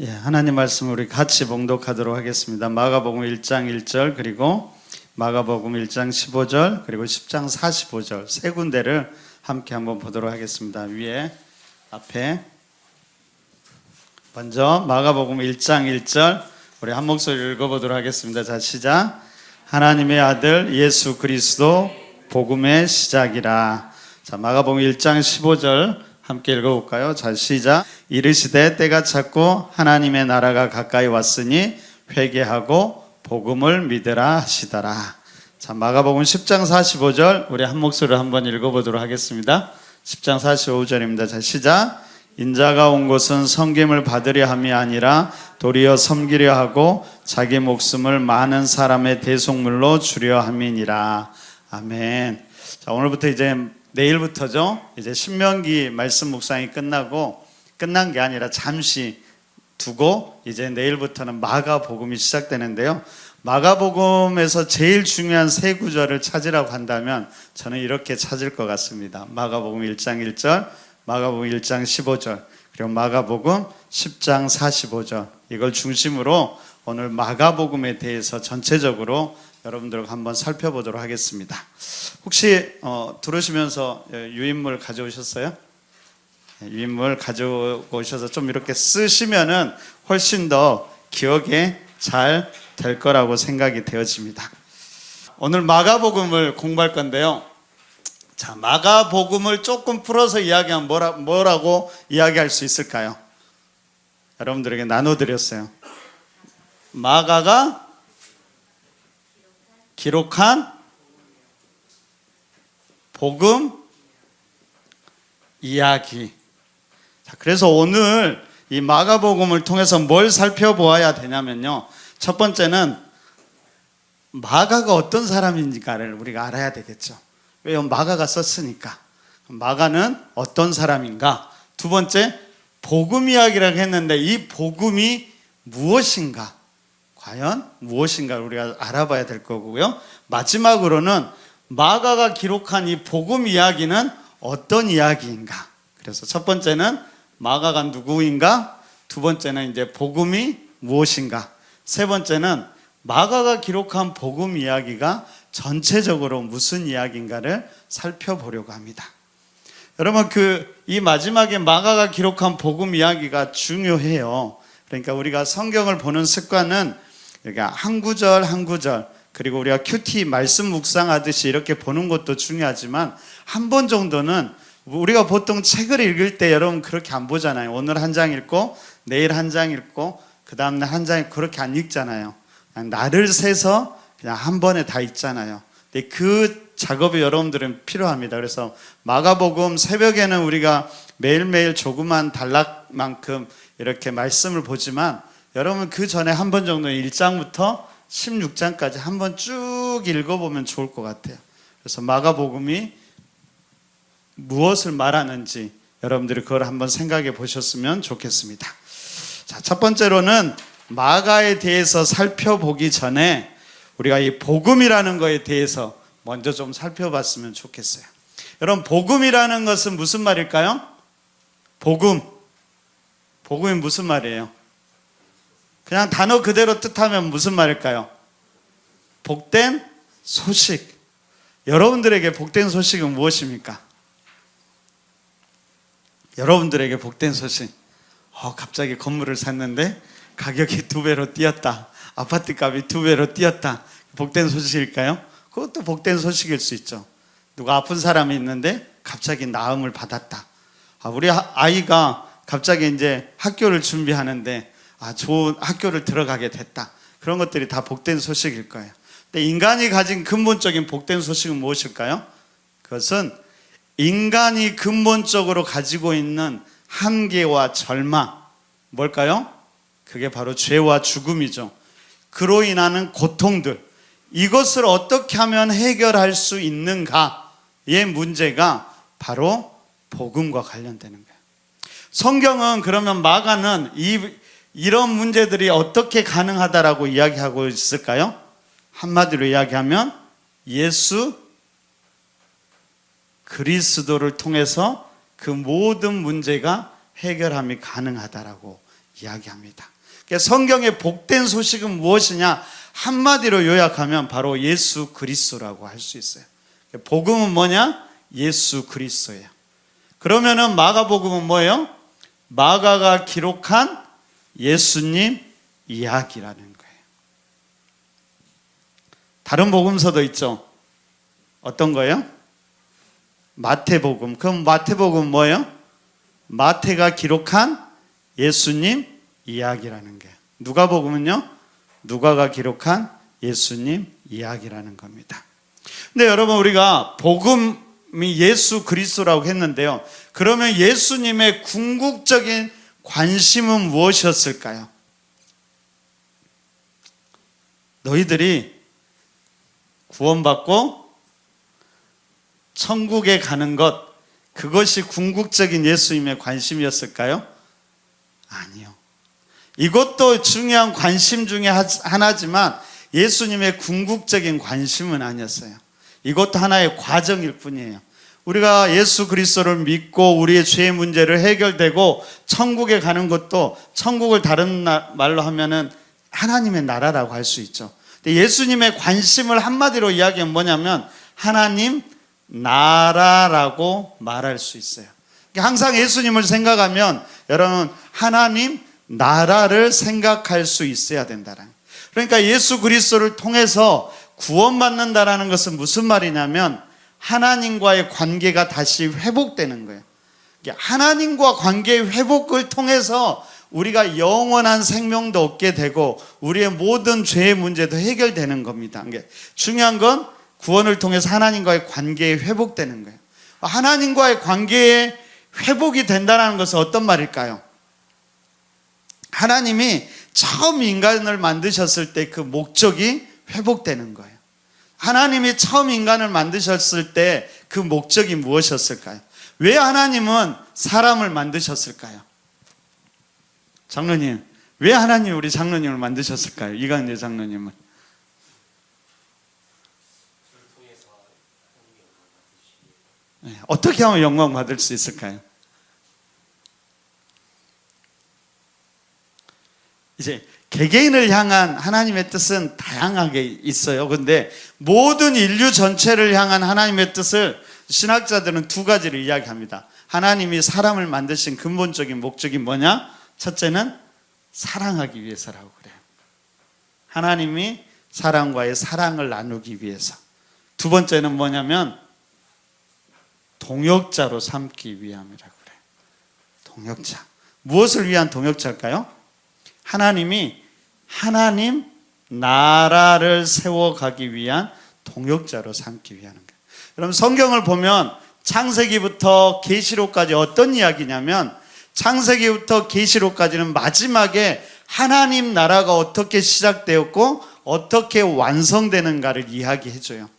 하나님 말씀 우리 같이 봉독하도록 하겠습니다. 마가복음 1장 1절 그리고 마가복음 1장 15절 그리고 10장 45절 세 군데를 함께 한번 보도록 하겠습니다. 위에 앞에 먼저 마가복음 1장 1절 우리 한 목소리 읽어보도록 하겠습니다. 자, 시작. 하나님의 아들 예수 그리스도 복음의 시작이라. 자, 마가복음 1장 15절 함께 읽어볼까요? 자, 시작. 이르시되 때가 찼고 하나님의 나라가 가까이 왔으니 회개하고 복음을 믿으라 하시더라. 자, 마가복음 10장 45절 우리 한 목소리로 한번 읽어보도록 하겠습니다. 10장 45절입니다. 자, 시작. 인자가 온 것은 섬김을 받으려 함이 아니라 도리어 섬기려 하고 자기 목숨을 많은 사람의 대속물로 주려 함이니라. 아멘. 자, 오늘부터 이제 내일부터죠. 이제 신명기 말씀 묵상이 끝난 게 아니라 잠시 두고 이제 내일부터는 마가복음이 시작되는데요. 마가복음에서 제일 중요한 세 구절을 찾으라고 한다면 저는 이렇게 찾을 것 같습니다. 마가복음 1장 1절, 마가복음 1장 15절, 그리고 마가복음 10장 45절. 이걸 중심으로 오늘 마가복음에 대해서 전체적으로 여러분들과 한번 살펴보도록 하겠습니다. 혹시 들으시면서 유인물 가져오셨어요? 유인물 가져오셔서 좀 이렇게 쓰시면은 훨씬 더 기억에 잘 될 거라고 생각이 되어집니다. 오늘 마가복음을 공부할 건데요. 자, 마가복음을 조금 풀어서 이야기하면 뭐라고 이야기할 수 있을까요? 여러분들에게 나눠드렸어요. 마가가 기록한 복음 이야기. 자, 그래서 오늘 이 마가복음을 통해서 뭘 살펴보아야 되냐면요. 첫 번째는 마가가 어떤 사람인지를 우리가 알아야 되겠죠. 왜요? 마가가 썼으니까. 마가는 어떤 사람인가? 두 번째, 복음 이야기라고 했는데 이 복음이 무엇인가? 과연 무엇인가 우리가 알아봐야 될 거고요. 마지막으로는 마가가 기록한 이 복음 이야기는 어떤 이야기인가? 그래서 첫 번째는 마가가 누구인가? 두 번째는 이제 복음이 무엇인가? 세 번째는 마가가 기록한 복음 이야기가 전체적으로 무슨 이야기인가를 살펴보려고 합니다. 여러분, 이 마지막에 마가가 기록한 복음 이야기가 중요해요. 그러니까 우리가 성경을 보는 습관은 그러니까 한 구절 한 구절, 그리고 우리가 큐티 말씀 묵상하듯이 이렇게 보는 것도 중요하지만 한 번 정도는 우리가 보통 책을 읽을 때 여러분 그렇게 안 보잖아요. 오늘 한 장 읽고 내일 한 장 읽고 그 다음날 한 장 그렇게 안 읽잖아요. 그냥 날을 새서 그냥 한 번에 다 읽잖아요. 근데 그 작업이 여러분들은 필요합니다. 그래서 마가복음 새벽에는 우리가 매일매일 조그만 단락만큼 이렇게 말씀을 보지만 여러분 그 전에 한 번 정도 1장부터 16장까지 한 번 쭉 읽어보면 좋을 것 같아요. 그래서 마가복음이 무엇을 말하는지 여러분들이 그걸 한번 생각해 보셨으면 좋겠습니다. 자, 첫 번째로는 마가에 대해서 살펴보기 전에 우리가 이 복음이라는 거에 대해서 먼저 좀 살펴봤으면 좋겠어요. 여러분, 복음이라는 것은 무슨 말일까요? 복음이 무슨 말이에요? 그냥 단어 그대로 뜻하면 무슨 말일까요? 복된 소식. 여러분들에게 복된 소식은 무엇입니까? 여러분들에게 복된 소식. 갑자기 건물을 샀는데 가격이 2배로 뛰었다. 아파트 값이 2배로 뛰었다. 복된 소식일까요? 그것도 복된 소식일 수 있죠. 누가 아픈 사람이 있는데 갑자기 나음을 받았다. 우리 아이가 갑자기 이제 학교를 준비하는데 좋은 학교를 들어가게 됐다. 그런 것들이 다 복된 소식일 거예요. 근데 인간이 가진 근본적인 복된 소식은 무엇일까요? 그것은 인간이 근본적으로 가지고 있는 한계와 절망, 뭘까요? 그게 바로 죄와 죽음이죠. 그로 인하는 고통들, 이것을 어떻게 하면 해결할 수 있는가의 문제가 바로 복음과 관련되는 거예요. 성경은 그러면 마가는 이런 문제들이 어떻게 가능하다라고 이야기하고 있을까요? 한마디로 이야기하면 예수 그리스도를 통해서 그 모든 문제가 해결함이 가능하다라고 이야기합니다. 그러니까 성경의 복된 소식은 무엇이냐? 한마디로 요약하면 바로 예수 그리스도라고 할 수 있어요. 복음은 뭐냐? 예수 그리스도예요. 그러면은 마가복음은 뭐예요? 마가가 기록한 예수님 이야기라는 거예요. 다른 복음서도 있죠. 어떤 거예요? 마태복음. 그럼 마태복음은 뭐예요? 마태가 기록한 예수님 이야기라는 거예요. 누가복음은요? 누가가 기록한 예수님 이야기라는 겁니다. 근데 여러분, 우리가 복음이 예수 그리스도라고 했는데요. 그러면 예수님의 궁극적인 관심은 무엇이었을까요? 너희들이 구원받고 천국에 가는 것, 그것이 궁극적인 예수님의 관심이었을까요? 아니요. 이것도 중요한 관심 중에 하나지만 예수님의 궁극적인 관심은 아니었어요. 이것도 하나의 과정일 뿐이에요. 우리가 예수 그리스도를 믿고 우리의 죄의 문제를 해결되고 천국에 가는 것도, 천국을 다른 말로 하면은 하나님의 나라라고 할 수 있죠. 근데 예수님의 관심을 한마디로 이야기하면 뭐냐면 하나님 나라라고 말할 수 있어요. 항상 예수님을 생각하면 여러분, 하나님 나라를 생각할 수 있어야 된다는. 그러니까 예수 그리스도를 통해서 구원받는다라는 것은 무슨 말이냐면 하나님과의 관계가 다시 회복되는 거예요. 하나님과 관계의 회복을 통해서 우리가 영원한 생명도 얻게 되고 우리의 모든 죄의 문제도 해결되는 겁니다. 중요한 건 구원을 통해서 하나님과의 관계에 회복되는 거예요. 하나님과의 관계에 회복이 된다는 것은 어떤 말일까요? 하나님이 처음 인간을 만드셨을 때 그 목적이 회복되는 거예요. 하나님이 처음 인간을 만드셨을 때 그 목적이 무엇이었을까요? 왜 하나님은 사람을 만드셨을까요? 장로님, 왜 하나님이 우리 장로님을 만드셨을까요? 이강재 장로님은. 네, 어떻게 하면 영광 받을 수 있을까요? 이제 개개인을 향한 하나님의 뜻은 다양하게 있어요. 근데 모든 인류 전체를 향한 하나님의 뜻을 신학자들은 두 가지를 이야기합니다. 하나님이 사람을 만드신 근본적인 목적이 뭐냐? 첫째는 사랑하기 위해서라고 그래요. 하나님이 사람과의 사랑을 나누기 위해서. 두 번째는 뭐냐면 동역자로 삼기 위함이라고 그래요. 동역자. 무엇을 위한 동역자일까요? 하나님이 하나님 나라를 세워가기 위한 동역자로 삼기 위한 거예요. 여러분, 성경을 보면 창세기부터 계시록까지 어떤 이야기냐면 창세기부터 계시록까지는 마지막에 하나님 나라가 어떻게 시작되었고 어떻게 완성되는가를 이야기해줘요.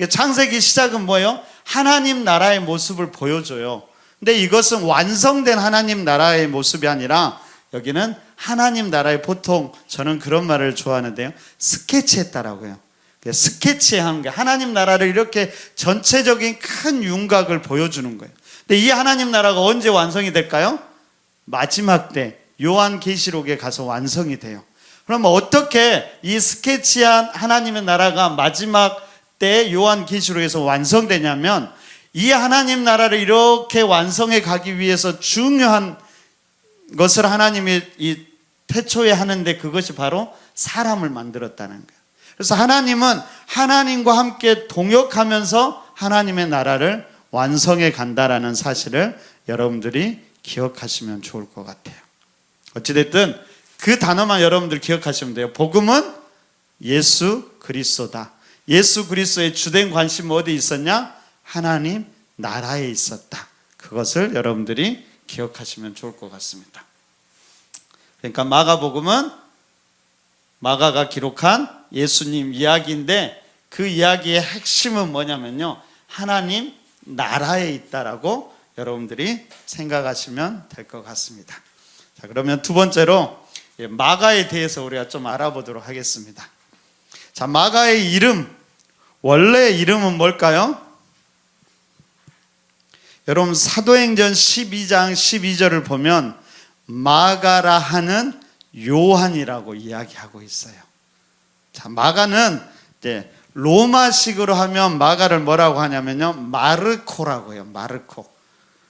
창세기 시작은 뭐예요? 하나님 나라의 모습을 보여줘요. 근데 이것은 완성된 하나님 나라의 모습이 아니라 여기는 하나님 나라의, 보통 저는 그런 말을 좋아하는데요, 스케치했다라고 해요. 스케치하는 게 하나님 나라를 이렇게 전체적인 큰 윤곽을 보여주는 거예요. 근데 이 하나님 나라가 언제 완성이 될까요? 마지막 때 요한계시록에 가서 완성이 돼요. 그럼 어떻게 이 스케치한 하나님의 나라가 마지막 때 요한계시록에서 완성되냐면 이 하나님 나라를 이렇게 완성해 가기 위해서 중요한 것을 하나님이 이 태초에 하는데 그것이 바로 사람을 만들었다는 거예요. 그래서 하나님은 하나님과 함께 동역하면서 하나님의 나라를 완성해 간다라는 사실을 여러분들이 기억하시면 좋을 것 같아요. 어찌됐든 그 단어만 여러분들 기억하시면 돼요. 복음은 예수 그리스도다. 예수 그리스도의 주된 관심은 어디 있었냐? 하나님 나라에 있었다. 그것을 여러분들이 기억하시면 좋을 것 같습니다. 그러니까 마가복음은 마가가 기록한 예수님 이야기인데 그 이야기의 핵심은 뭐냐면요, 하나님 나라에 있다라고 여러분들이 생각하시면 될 것 같습니다. 자, 그러면 두 번째로 마가에 대해서 우리가 좀 알아보도록 하겠습니다. 자, 마가의 이름, 원래 이름은 뭘까요? 여러분, 사도행전 12장 12절을 보면 마가라 하는 요한이라고 이야기하고 있어요. 자, 마가는 이제 로마식으로 하면 마가를 뭐라고 하냐면요, 마르코라고 해요. 마르코.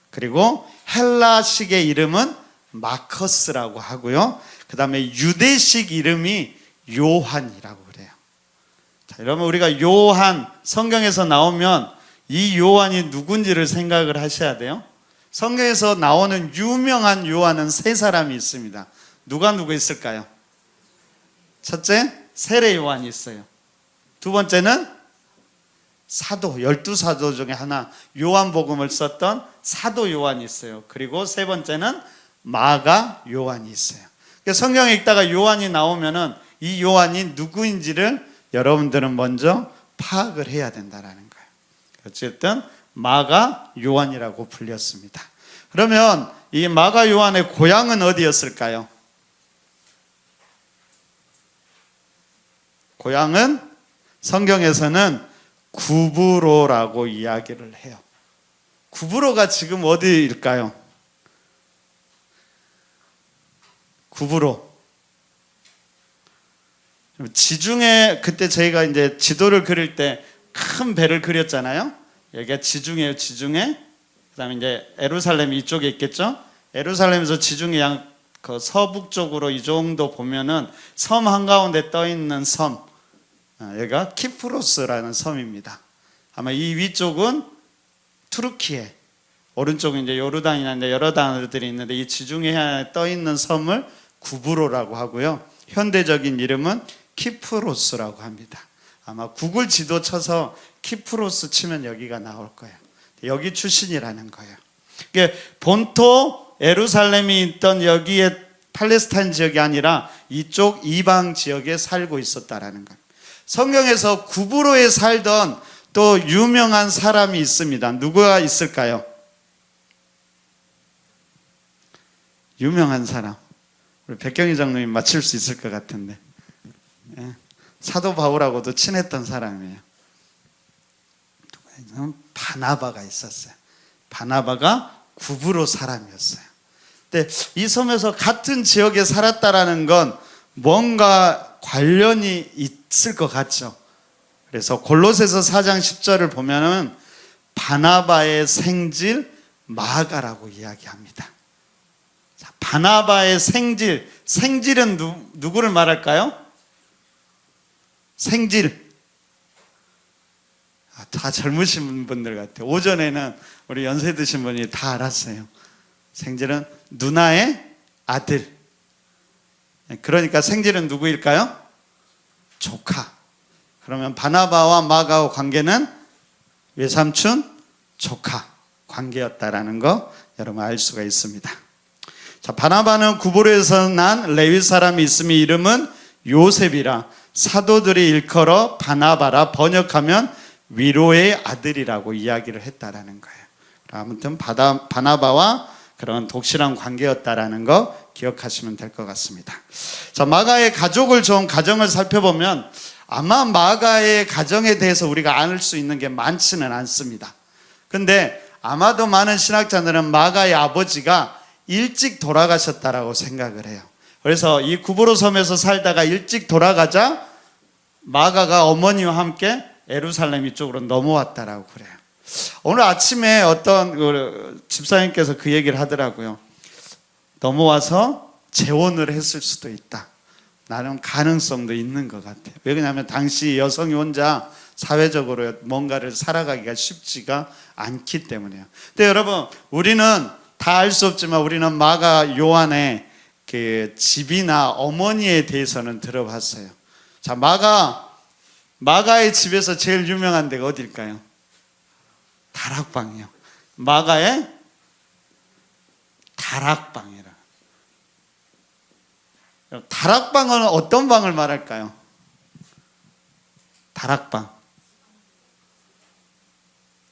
그리고 헬라식의 이름은 마커스라고 하고요. 그 다음에 유대식 이름이 요한이라고 그래요. 자, 여러분, 우리가 요한 성경에서 나오면 이 요한이 누군지를 생각을 하셔야 돼요. 성경에서 나오는 유명한 요한은 세 사람이 있습니다. 누가 있을까요? 첫째, 세례 요한이 있어요. 두 번째는 사도, 12사도 중에 하나 요한복음을 썼던 사도 요한이 있어요. 그리고 세 번째는 마가 요한이 있어요. 성경에 읽다가 요한이 나오면은 이 요한이 누구인지를 여러분들은 먼저 파악을 해야 된다라는 거예요. 어쨌든 마가 요한이라고 불렸습니다. 그러면 이 마가 요한의 고향은 어디였을까요? 고향은 성경에서는 구브로라고 이야기를 해요. 구브로가 지금 어디일까요? 구브로. 지중해, 그때 저희가 이제 지도를 그릴 때 큰 배를 그렸잖아요. 여기가 지중해요, 지중해. 그 다음에 이제 예루살렘이 이쪽에 있겠죠. 예루살렘에서 지중해 그 서북쪽으로 이 정도 보면은 섬 한가운데 떠 있는 섬, 여기가 키프로스라는 섬입니다. 아마 이 위쪽은 투르키에, 오른쪽은 이제 요르단이나 이제 여러 나라들이 있는데 이 지중해에 떠 있는 섬을 구브로라고 하고요. 현대적인 이름은 키프로스라고 합니다. 아마 구글 지도 쳐서 키프로스 치면 여기가 나올 거예요. 여기 출신이라는 거예요. 이게 본토 예루살렘이 있던 여기에 팔레스타인 지역이 아니라 이쪽 이방 지역에 살고 있었다라는 거예요. 성경에서 구브로에 살던 또 유명한 사람이 있습니다. 누구가 있을까요? 유명한 사람. 우리 백경희 장로님 맞힐 수 있을 것 같은데. 사도 바울하고도 친했던 사람이에요. 바나바가 있었어요. 바나바가 구브로 사람이었어요. 근데 이 섬에서 같은 지역에 살았다라는 건 뭔가 관련이 있을 것 같죠. 그래서 골로새서 4장 10절을 보면은 바나바의 생질 마가라고 이야기합니다. 자, 바나바의 생질은 누구를 말할까요? 생질. 다 젊으신 분들 같아요. 오전에는 우리 연세 드신 분이 다 알았어요. 생질은 누나의 아들. 그러니까 생질은 누구일까요? 조카. 그러면 바나바와 마가의 관계는 외삼촌, 조카 관계였다라는 거 여러분 알 수가 있습니다. 자, 바나바는 구브로에서 난 레위 사람이 있음이 이름은 요셉이라 사도들이 일컬어 바나바라 번역하면 위로의 아들이라고 이야기를 했다라는 거예요. 아무튼 바나바와 그런 독실한 관계였다라는 거 기억하시면 될 것 같습니다. 자, 마가의 가족을 좀 가정을 살펴보면 아마 마가의 가정에 대해서 우리가 알 수 있는 게 많지는 않습니다. 근데 아마도 많은 신학자들은 마가의 아버지가 일찍 돌아가셨다라고 생각을 해요. 그래서 이 구브로 섬에서 살다가 일찍 돌아가자 마가가 어머니와 함께 예루살렘 이쪽으로 넘어왔다라고 그래요. 오늘 아침에 어떤 집사님께서 그 얘기를 하더라고요. 넘어와서 재혼을 했을 수도 있다. 나름 가능성도 있는 것 같아요. 왜 그러냐면 당시 여성이 혼자 사회적으로 뭔가를 살아가기가 쉽지가 않기 때문에요. 근데 여러분, 우리는 다 알 수 없지만 우리는 마가 요한의 그 집이나 어머니에 대해서는 들어봤어요. 자, 마가의 집에서 제일 유명한 데가 어딜까요? 다락방이요. 마가의 다락방이라. 다락방은 어떤 방을 말할까요? 다락방.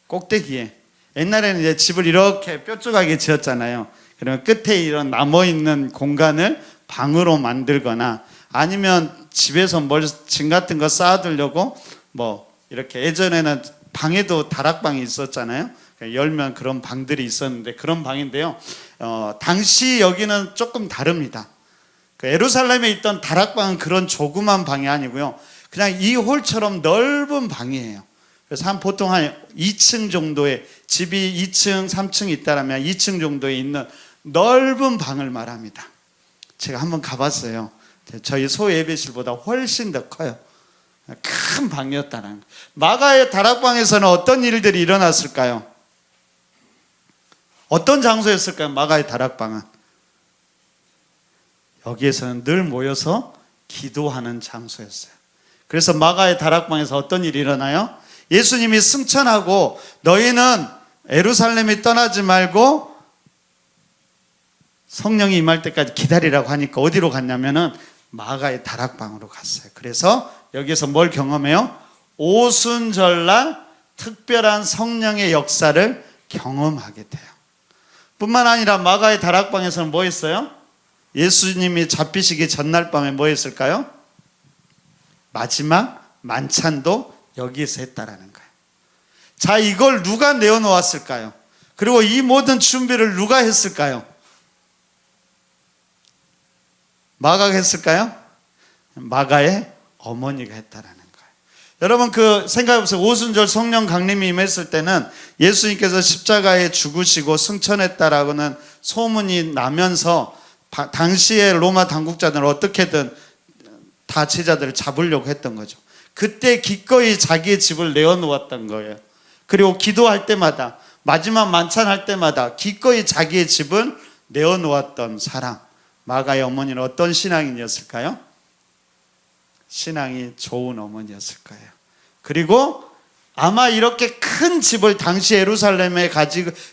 꼭대기에. 옛날에는 이제 집을 이렇게 뾰족하게 지었잖아요. 그러면 끝에 이런 남아있는 공간을 방으로 만들거나 아니면 집에서 짐 같은 거 쌓아두려고 뭐 이렇게 예전에는 방에도 다락방이 있었잖아요. 열면 그런 방들이 있었는데 그런 방인데요. 당시 여기는 조금 다릅니다. 예루살렘에 있던 다락방은 그런 조그만 방이 아니고요. 그냥 이 홀처럼 넓은 방이에요. 그래서 보통 한 2층 정도의 집이 2층, 3층 있다라면 2층 정도에 있는 넓은 방을 말합니다. 제가 한번 가봤어요. 저희 소예배실보다 훨씬 더 커요. 큰 방이었다는 거예요. 마가의 다락방에서는 어떤 일들이 일어났을까요? 어떤 장소였을까요? 마가의 다락방은 여기에서는 늘 모여서 기도하는 장소였어요. 그래서 마가의 다락방에서 어떤 일이 일어나요? 예수님이 승천하고 너희는 예루살렘에 떠나지 말고 성령이 임할 때까지 기다리라고 하니까 어디로 갔냐면은 마가의 다락방으로 갔어요. 그래서 여기서 뭘 경험해요? 오순절날 특별한 성령의 역사를 경험하게 돼요. 뿐만 아니라 마가의 다락방에서는 뭐 했어요? 예수님이 잡히시기 전날 밤에 뭐 했을까요? 마지막 만찬도 여기에서 했다라는 거예요. 자, 이걸 누가 내어놓았을까요? 그리고 이 모든 준비를 누가 했을까요? 마가가 했을까요? 마가의 어머니가 했다라는 거예요. 여러분 생각해보세요. 오순절 성령 강림이 임했을 때는 예수님께서 십자가에 죽으시고 승천했다라고는 소문이 나면서 당시의 로마 당국자들은 어떻게든 다 제자들을 잡으려고 했던 거죠. 그때 기꺼이 자기의 집을 내어놓았던 거예요. 그리고 기도할 때마다 마지막 만찬할 때마다 기꺼이 자기의 집을 내어놓았던 사람, 마가의 어머니는 어떤 신앙인이었을까요? 신앙이 좋은 어머니였을 거예요. 그리고 아마 이렇게 큰 집을 당시 예루살렘에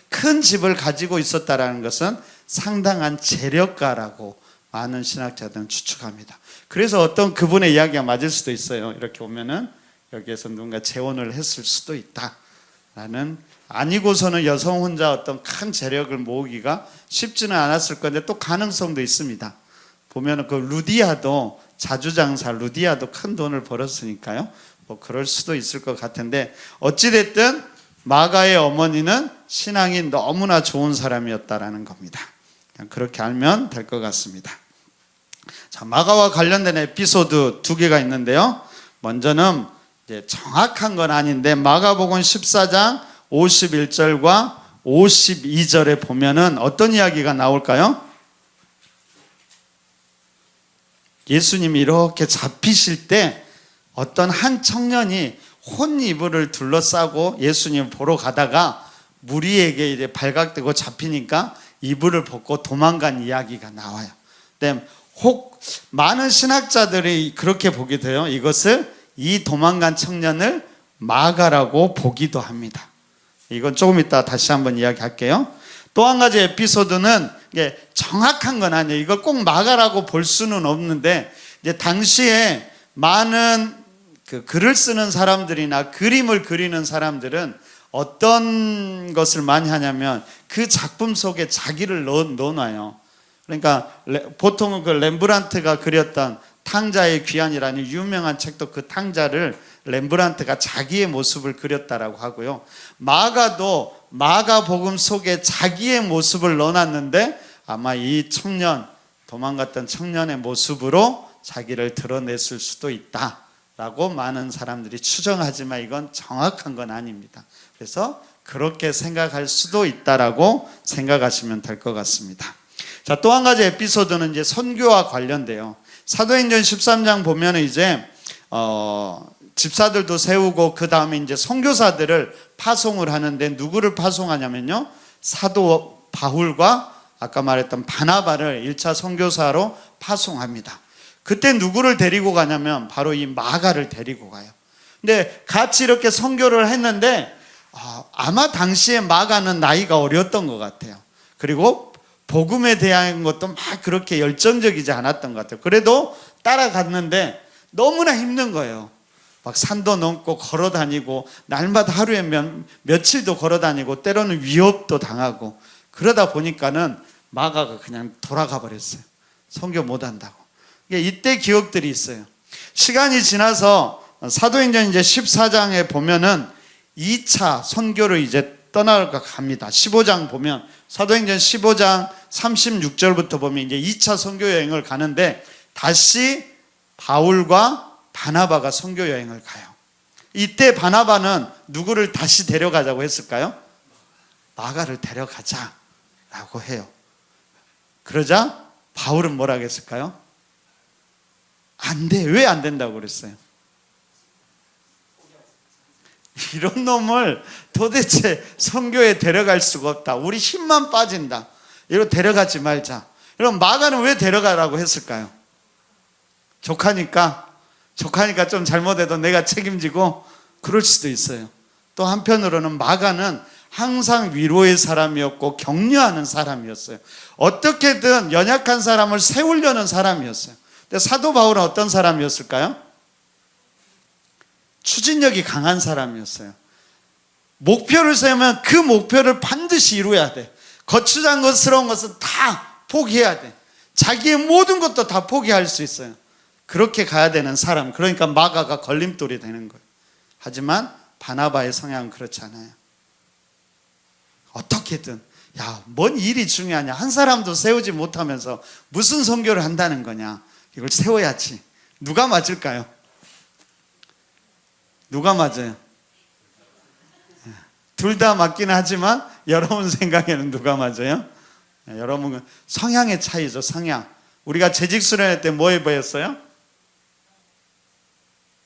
큰 집을 가지고 있었다라는 것은 상당한 재력가라고 많은 신학자들은 추측합니다. 그래서 어떤 그분의 이야기가 맞을 수도 있어요. 이렇게 보면은 여기에서 누군가 재혼을 했을 수도 있다라는, 아니고서는 여성 혼자 어떤 큰 재력을 모으기가 쉽지는 않았을 건데 또 가능성도 있습니다. 보면은 그 루디아도 자주장사 루디아도 큰 돈을 벌었으니까요. 뭐 그럴 수도 있을 것 같은데 어찌됐든 마가의 어머니는 신앙이 너무나 좋은 사람이었다라는 겁니다. 그냥 그렇게 알면 될 것 같습니다. 자, 마가와 관련된 에피소드 2개가 있는데요. 먼저는 이제 정확한 건 아닌데 마가복음 14장 51절과 52절에 보면은 어떤 이야기가 나올까요? 예수님이 이렇게 잡히실 때 어떤 한 청년이 혼이불을 둘러싸고 예수님을 보러 가다가 무리에게 이제 발각되고 잡히니까 이불을 벗고 도망간 이야기가 나와요. 근데 혹 많은 신학자들이 그렇게 보게 돼요. 이것을 이 도망간 청년을 마가라고 보기도 합니다. 이건 조금 이따 다시 한번 이야기할게요. 또 한 가지 에피소드는 이게 정확한 건 아니에요. 이걸 꼭 마가라고 볼 수는 없는데 이제 당시에 많은 글을 쓰는 사람들이나 그림을 그리는 사람들은 어떤 것을 많이 하냐면 그 작품 속에 자기를 넣어놔요. 그러니까 보통은 그 렘브란트가 그렸던 탕자의 귀환이라는 유명한 책도 그 탕자를 렘브란트가 자기의 모습을 그렸다라고 하고요. 마가도 마가복음 속에 자기의 모습을 넣어놨는데 아마 이 청년, 도망갔던 청년의 모습으로 자기를 드러냈을 수도 있다라고 많은 사람들이 추정하지만 이건 정확한 건 아닙니다. 그래서 그렇게 생각할 수도 있다라고 생각하시면 될 것 같습니다. 자, 또 한 가지 에피소드는 이제 선교와 관련돼요. 사도행전 13장 보면은 이제 집사들도 세우고 그 다음에 이제 선교사들을 파송을 하는데 누구를 파송하냐면요, 사도 바울과 아까 말했던 바나바를 1차 선교사로 파송합니다. 그때 누구를 데리고 가냐면 바로 이 마가를 데리고 가요. 근데 같이 이렇게 선교를 했는데 아마 당시에 마가는 나이가 어렸던 것 같아요. 그리고 복음에 대한 것도 막 그렇게 열정적이지 않았던 것 같아요. 그래도 따라갔는데 너무나 힘든 거예요. 막 산도 넘고 걸어 다니고 날마다 하루에 며칠도 걸어 다니고 때로는 위협도 당하고 그러다 보니까는 마가가 그냥 돌아가 버렸어요. 선교 못 한다고. 이때 기억들이 있어요. 시간이 지나서 사도행전 이제 14장에 보면은 2차 선교를 이제 떠나갑니다. 15장 보면 사도행전 15장 36절부터 보면 이제 2차 선교 여행을 가는데 다시 바울과 바나바가 선교 여행을 가요. 이때 바나바는 누구를 다시 데려가자고 했을까요? 마가를 데려가자라고 해요. 그러자 바울은 뭐라고 했을까요? 안 돼. 왜 안 된다고 그랬어요? 이런 놈을 도대체 선교에 데려갈 수가 없다. 우리 힘만 빠진다. 이거 데려가지 말자. 그럼 마가는 왜 데려가라고 했을까요? 조카니까 좀 잘못해도 내가 책임지고 그럴 수도 있어요. 또 한편으로는 마가는 항상 위로의 사람이었고 격려하는 사람이었어요. 어떻게든 연약한 사람을 세우려는 사람이었어요. 근데 사도 바울은 어떤 사람이었을까요? 추진력이 강한 사람이었어요. 목표를 세우면 그 목표를 반드시 이루어야 돼. 거추장스러운 것은 다 포기해야 돼. 자기의 모든 것도 다 포기할 수 있어요. 그렇게 가야 되는 사람. 그러니까 마가가 걸림돌이 되는 거예요. 하지만 바나바의 성향은 그렇지 않아요. 어떻게든 뭔 일이 중요하냐. 한 사람도 세우지 못하면서 무슨 선교를 한다는 거냐. 이걸 세워야지. 누가 맞을까요? 누가 맞아요? 둘 다 맞긴 하지만 여러분 생각에는 누가 맞아요? 여러분 성향의 차이죠. 성향. 우리가 재직 수련회 때 뭐에 보였어요?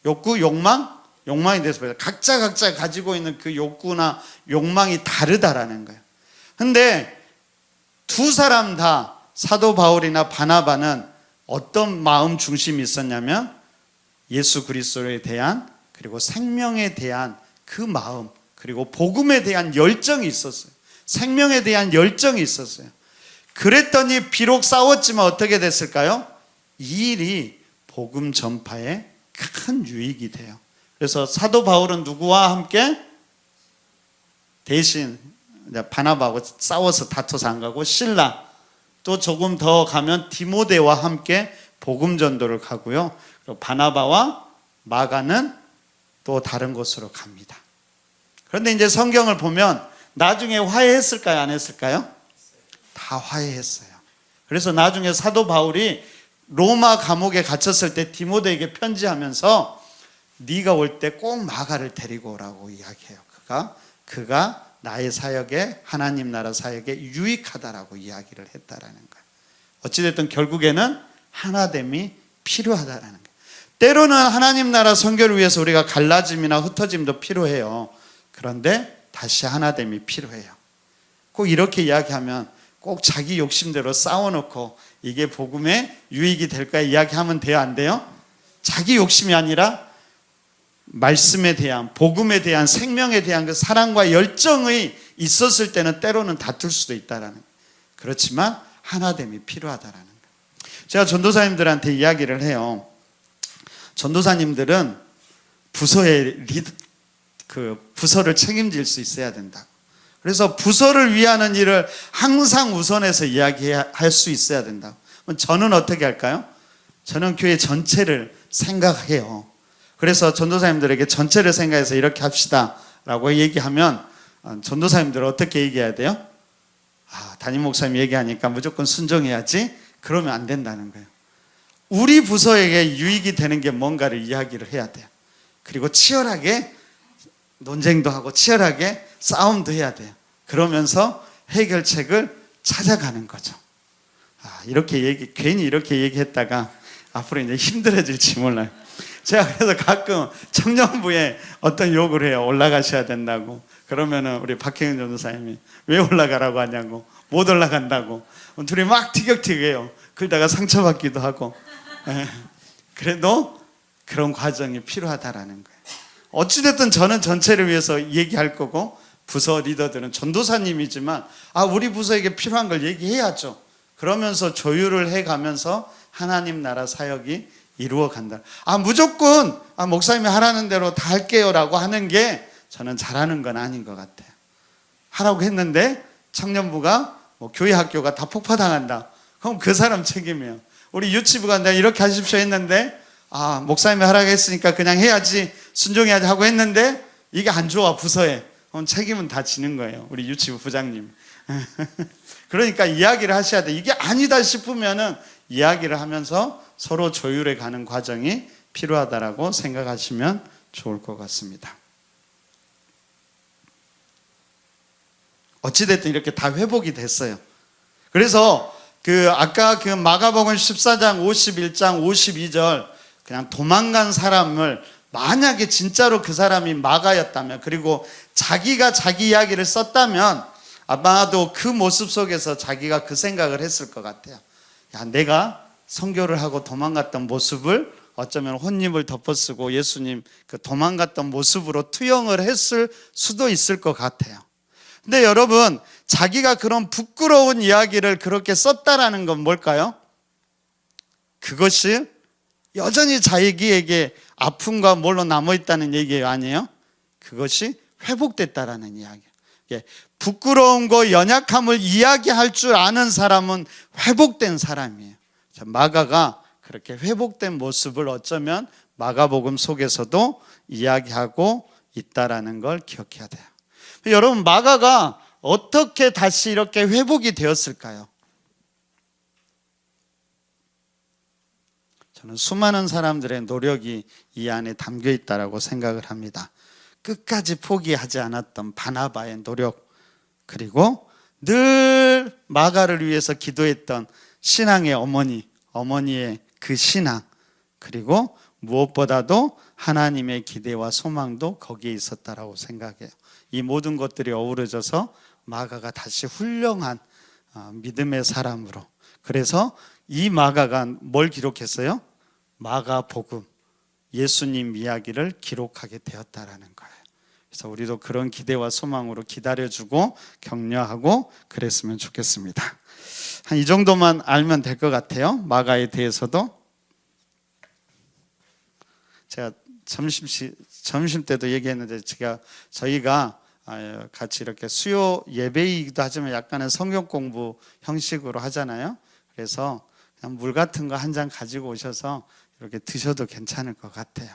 욕구, 욕망이 돼서 보여요. 각자 가지고 있는 그 욕구나 욕망이 다르다라는 거예요. 근데 두 사람 다 사도 바울이나 바나바는 어떤 마음 중심이 있었냐면 예수 그리스도에 대한 그리고 생명에 대한 그 마음, 그리고 복음에 대한 열정이 있었어요. 생명에 대한 열정이 있었어요. 그랬더니 비록 싸웠지만 어떻게 됐을까요? 이 일이 복음 전파에 큰 유익이 돼요. 그래서 사도 바울은 누구와 함께? 대신 바나바하고 싸워서 다퉈서 안 가고 실라, 또 조금 더 가면 디모데와 함께 복음 전도를 가고요. 그리고 바나바와 마가는 또 다른 곳으로 갑니다. 그런데 이제 성경을 보면 나중에 화해했을까요? 안 했을까요? 다 화해했어요. 그래서 나중에 사도 바울이 로마 감옥에 갇혔을 때 디모데에게 편지하면서 네가 올 때 꼭 마가를 데리고 오라고 이야기해요. 그가 나의 사역에, 하나님 나라 사역에 유익하다라고 이야기를 했다라는 거예요. 어찌됐든 결국에는 하나됨이 필요하다라는 거예요. 때로는 하나님 나라 선교를 위해서 우리가 갈라짐이나 흩어짐도 필요해요. 그런데 다시 하나됨이 필요해요. 꼭 이렇게 이야기하면 꼭 자기 욕심대로 싸워놓고 이게 복음의 유익이 될까 이야기하면 돼요? 안 돼요? 자기 욕심이 아니라 말씀에 대한, 복음에 대한, 생명에 대한 그 사랑과 열정이 있었을 때는 때로는 다툴 수도 있다라는 거예요. 그렇지만 하나됨이 필요하다라는 거예요. 제가 전도사님들한테 이야기를 해요. 전도사님들은 부서를 책임질 수 있어야 된다. 그래서 부서를 위하는 일을 항상 우선해서 이야기할 수 있어야 된다. 저는 어떻게 할까요? 저는 교회 전체를 생각해요. 그래서 전도사님들에게 전체를 생각해서 이렇게 합시다 라고 얘기하면 전도사님들은 어떻게 얘기해야 돼요? 담임 목사님 얘기하니까 무조건 순종해야지. 그러면 안 된다는 거예요. 우리 부서에게 유익이 되는 게 뭔가를 이야기를 해야 돼요. 그리고 치열하게 논쟁도 하고 치열하게 싸움도 해야 돼요. 그러면서 해결책을 찾아가는 거죠. 괜히 이렇게 얘기했다가 앞으로 이제 힘들어질지 몰라요. 제가 그래서 가끔 청년부에 어떤 욕을 해요. 올라가셔야 된다고. 그러면은 우리 박혜영 전도사님이 왜 올라가라고 하냐고, 못 올라간다고. 둘이 막 티격태격해요. 그러다가 상처받기도 하고. 그래도 그런 과정이 필요하다라는 거예요. 어찌됐든 저는 전체를 위해서 얘기할 거고, 부서 리더들은 전도사님이지만 우리 부서에게 필요한 걸 얘기해야죠. 그러면서 조율을 해가면서 하나님 나라 사역이 이루어간다. 무조건 목사님이 하라는 대로 다 할게요 라고 하는 게 저는 잘하는 건 아닌 것 같아요. 하라고 했는데 청년부가 교회 학교가 다 폭파당한다. 그럼 그 사람 책임이에요. 우리 유치부가 내가 이렇게 하십시오 했는데 목사님이 하라고 했으니까 그냥 해야지, 순종해야지 하고 했는데 이게 안 좋아 부서에. 그럼 책임은 다 지는 거예요. 우리 유치부 부장님. 그러니까 이야기를 하셔야 돼. 이게 아니다 싶으면은 이야기를 하면서 서로 조율해 가는 과정이 필요하다라고 생각하시면 좋을 것 같습니다. 어찌됐든 이렇게 다 회복이 됐어요. 그래서 아까 마가복음 14장 51장 52절 그냥 도망간 사람을 만약에 진짜로 그 사람이 마가였다면, 그리고 자기가 자기 이야기를 썼다면 아마도 그 모습 속에서 자기가 그 생각을 했을 것 같아요. 야, 내가 선교를 하고 도망갔던 모습을 어쩌면 혼입을 덮어쓰고 예수님 도망갔던 모습으로 투영을 했을 수도 있을 것 같아요. 근데 여러분, 자기가 그런 부끄러운 이야기를 그렇게 썼다라는 건 뭘까요? 그것이 여전히 자기에게 아픔과 뭘로 남아있다는 얘기예요, 아니에요? 그것이 회복됐다라는 이야기예요. 부끄러운 거, 연약함을 이야기할 줄 아는 사람은 회복된 사람이에요. 마가가 그렇게 회복된 모습을 어쩌면 마가복음 속에서도 이야기하고 있다라는 걸 기억해야 돼요. 여러분, 마가가 어떻게 다시 이렇게 회복이 되었을까요? 저는 수많은 사람들의 노력이 이 안에 담겨 있다고 생각을 합니다. 끝까지 포기하지 않았던 바나바의 노력, 그리고 늘 마가를 위해서 기도했던 신앙의 어머니의 그 신앙, 그리고 무엇보다도 하나님의 기대와 소망도 거기에 있었다라고 생각해요. 이 모든 것들이 어우러져서 마가가 다시 훌륭한 믿음의 사람으로, 그래서 이 마가가 뭘 기록했어요? 마가복음, 예수님 이야기를 기록하게 되었다라는 거예요. 그래서 우리도 그런 기대와 소망으로 기다려주고 격려하고 그랬으면 좋겠습니다. 한 이 정도만 알면 될 것 같아요. 마가에 대해서도. 제가 점심 때도 얘기했는데, 저희가 같이 이렇게 수요 예배이기도 하지만 약간의 성경 공부 형식으로 하잖아요. 그래서 그냥 물 같은 거 한 잔 가지고 오셔서 이렇게 드셔도 괜찮을 것 같아요.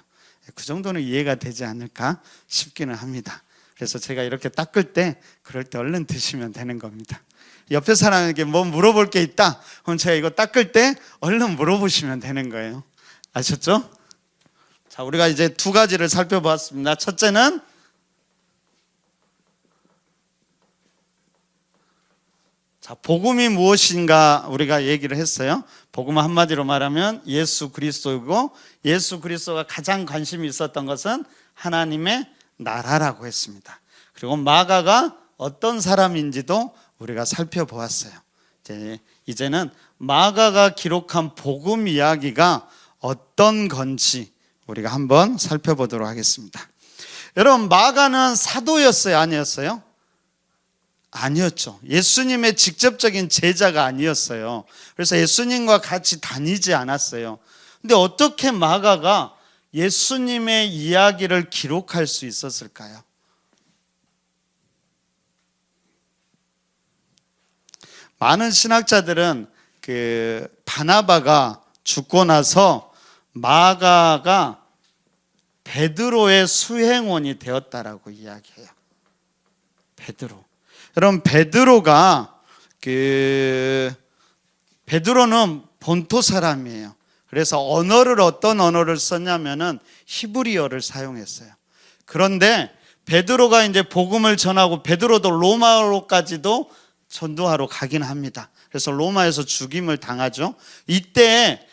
그 정도는 이해가 되지 않을까 싶기는 합니다. 그래서 제가 이렇게 닦을 때, 그럴 때 얼른 드시면 되는 겁니다. 옆에 사람에게 뭐 물어볼 게 있다, 그럼 제가 이거 닦을 때 얼른 물어보시면 되는 거예요. 아셨죠? 자, 우리가 이제 두 가지를 살펴보았습니다. 첫째는 복음이 무엇인가 우리가 얘기를 했어요. 복음은 한마디로 말하면 예수 그리스도이고, 예수 그리스도가 가장 관심이 있었던 것은 하나님의 나라라고 했습니다. 그리고 마가가 어떤 사람인지도 우리가 살펴보았어요. 이제는 마가가 기록한 복음 이야기가 어떤 건지 우리가 한번 살펴보도록 하겠습니다. 여러분, 마가는 사도였어요, 아니었어요? 아니었죠. 예수님의 직접적인 제자가 아니었어요. 그래서 예수님과 같이 다니지 않았어요. 근데 어떻게 마가가 예수님의 이야기를 기록할 수 있었을까요? 많은 신학자들은 바나바가 죽고 나서 마가가 베드로의 수행원이 되었다라고 이야기해요. 베드로. 여러분, 베드로는 본토 사람이에요. 그래서 어떤 언어를 썼냐면은 히브리어를 사용했어요. 그런데 베드로가 이제 복음을 전하고, 베드로도 로마로까지도 전도하러 가긴 합니다. 그래서 로마에서 죽임을 당하죠. 이때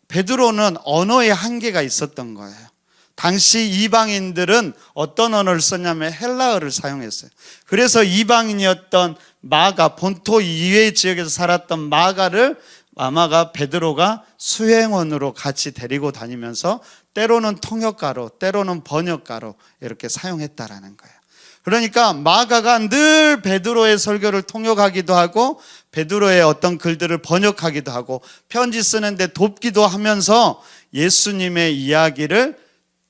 베드로는 언어의 한계가 있었던 거예요. 당시 이방인들은 어떤 언어를 썼냐면 헬라어를 사용했어요. 그래서 이방인이었던 마가, 본토 이외의 지역에서 살았던 마가를 베드로가 수행원으로 같이 데리고 다니면서 때로는 통역가로, 때로는 번역가로 이렇게 사용했다라는 거예요. 그러니까 마가가 늘 베드로의 설교를 통역하기도 하고, 베드로의 어떤 글들을 번역하기도 하고, 편지 쓰는데 돕기도 하면서 예수님의 이야기를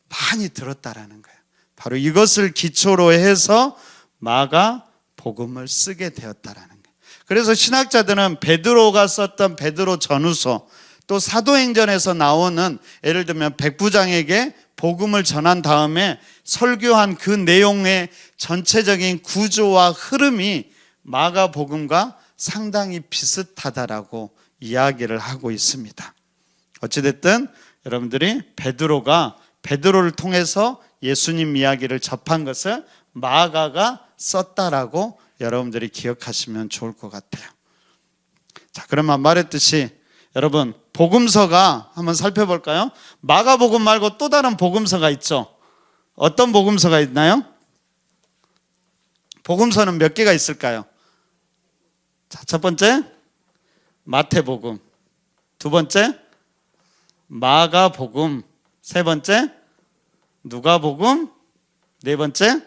많이 들었다라는 거예요. 바로 이것을 기초로 해서 마가 복음을 쓰게 되었다라는 거예요. 그래서 신학자들은 베드로가 썼던 베드로 전후서, 또 사도행전에서 나오는, 예를 들면 백부장에게 복음을 전한 다음에 설교한 그 내용의 전체적인 구조와 흐름이 마가복음과 상당히 비슷하다라고 이야기를 하고 있습니다. 어찌됐든 여러분들이 베드로를 통해서 예수님 이야기를 접한 것을 마가가 썼다라고 여러분들이 기억하시면 좋을 것 같아요. 자, 그러면 말했듯이 여러분 복음서가 한번 살펴볼까요? 마가복음 말고 또 다른 복음서가 있죠. 어떤 복음서가 있나요? 복음서는 몇 개가 있을까요? 자, 첫 번째 마태복음, 두 번째 마가복음, 세 번째 누가복음, 네 번째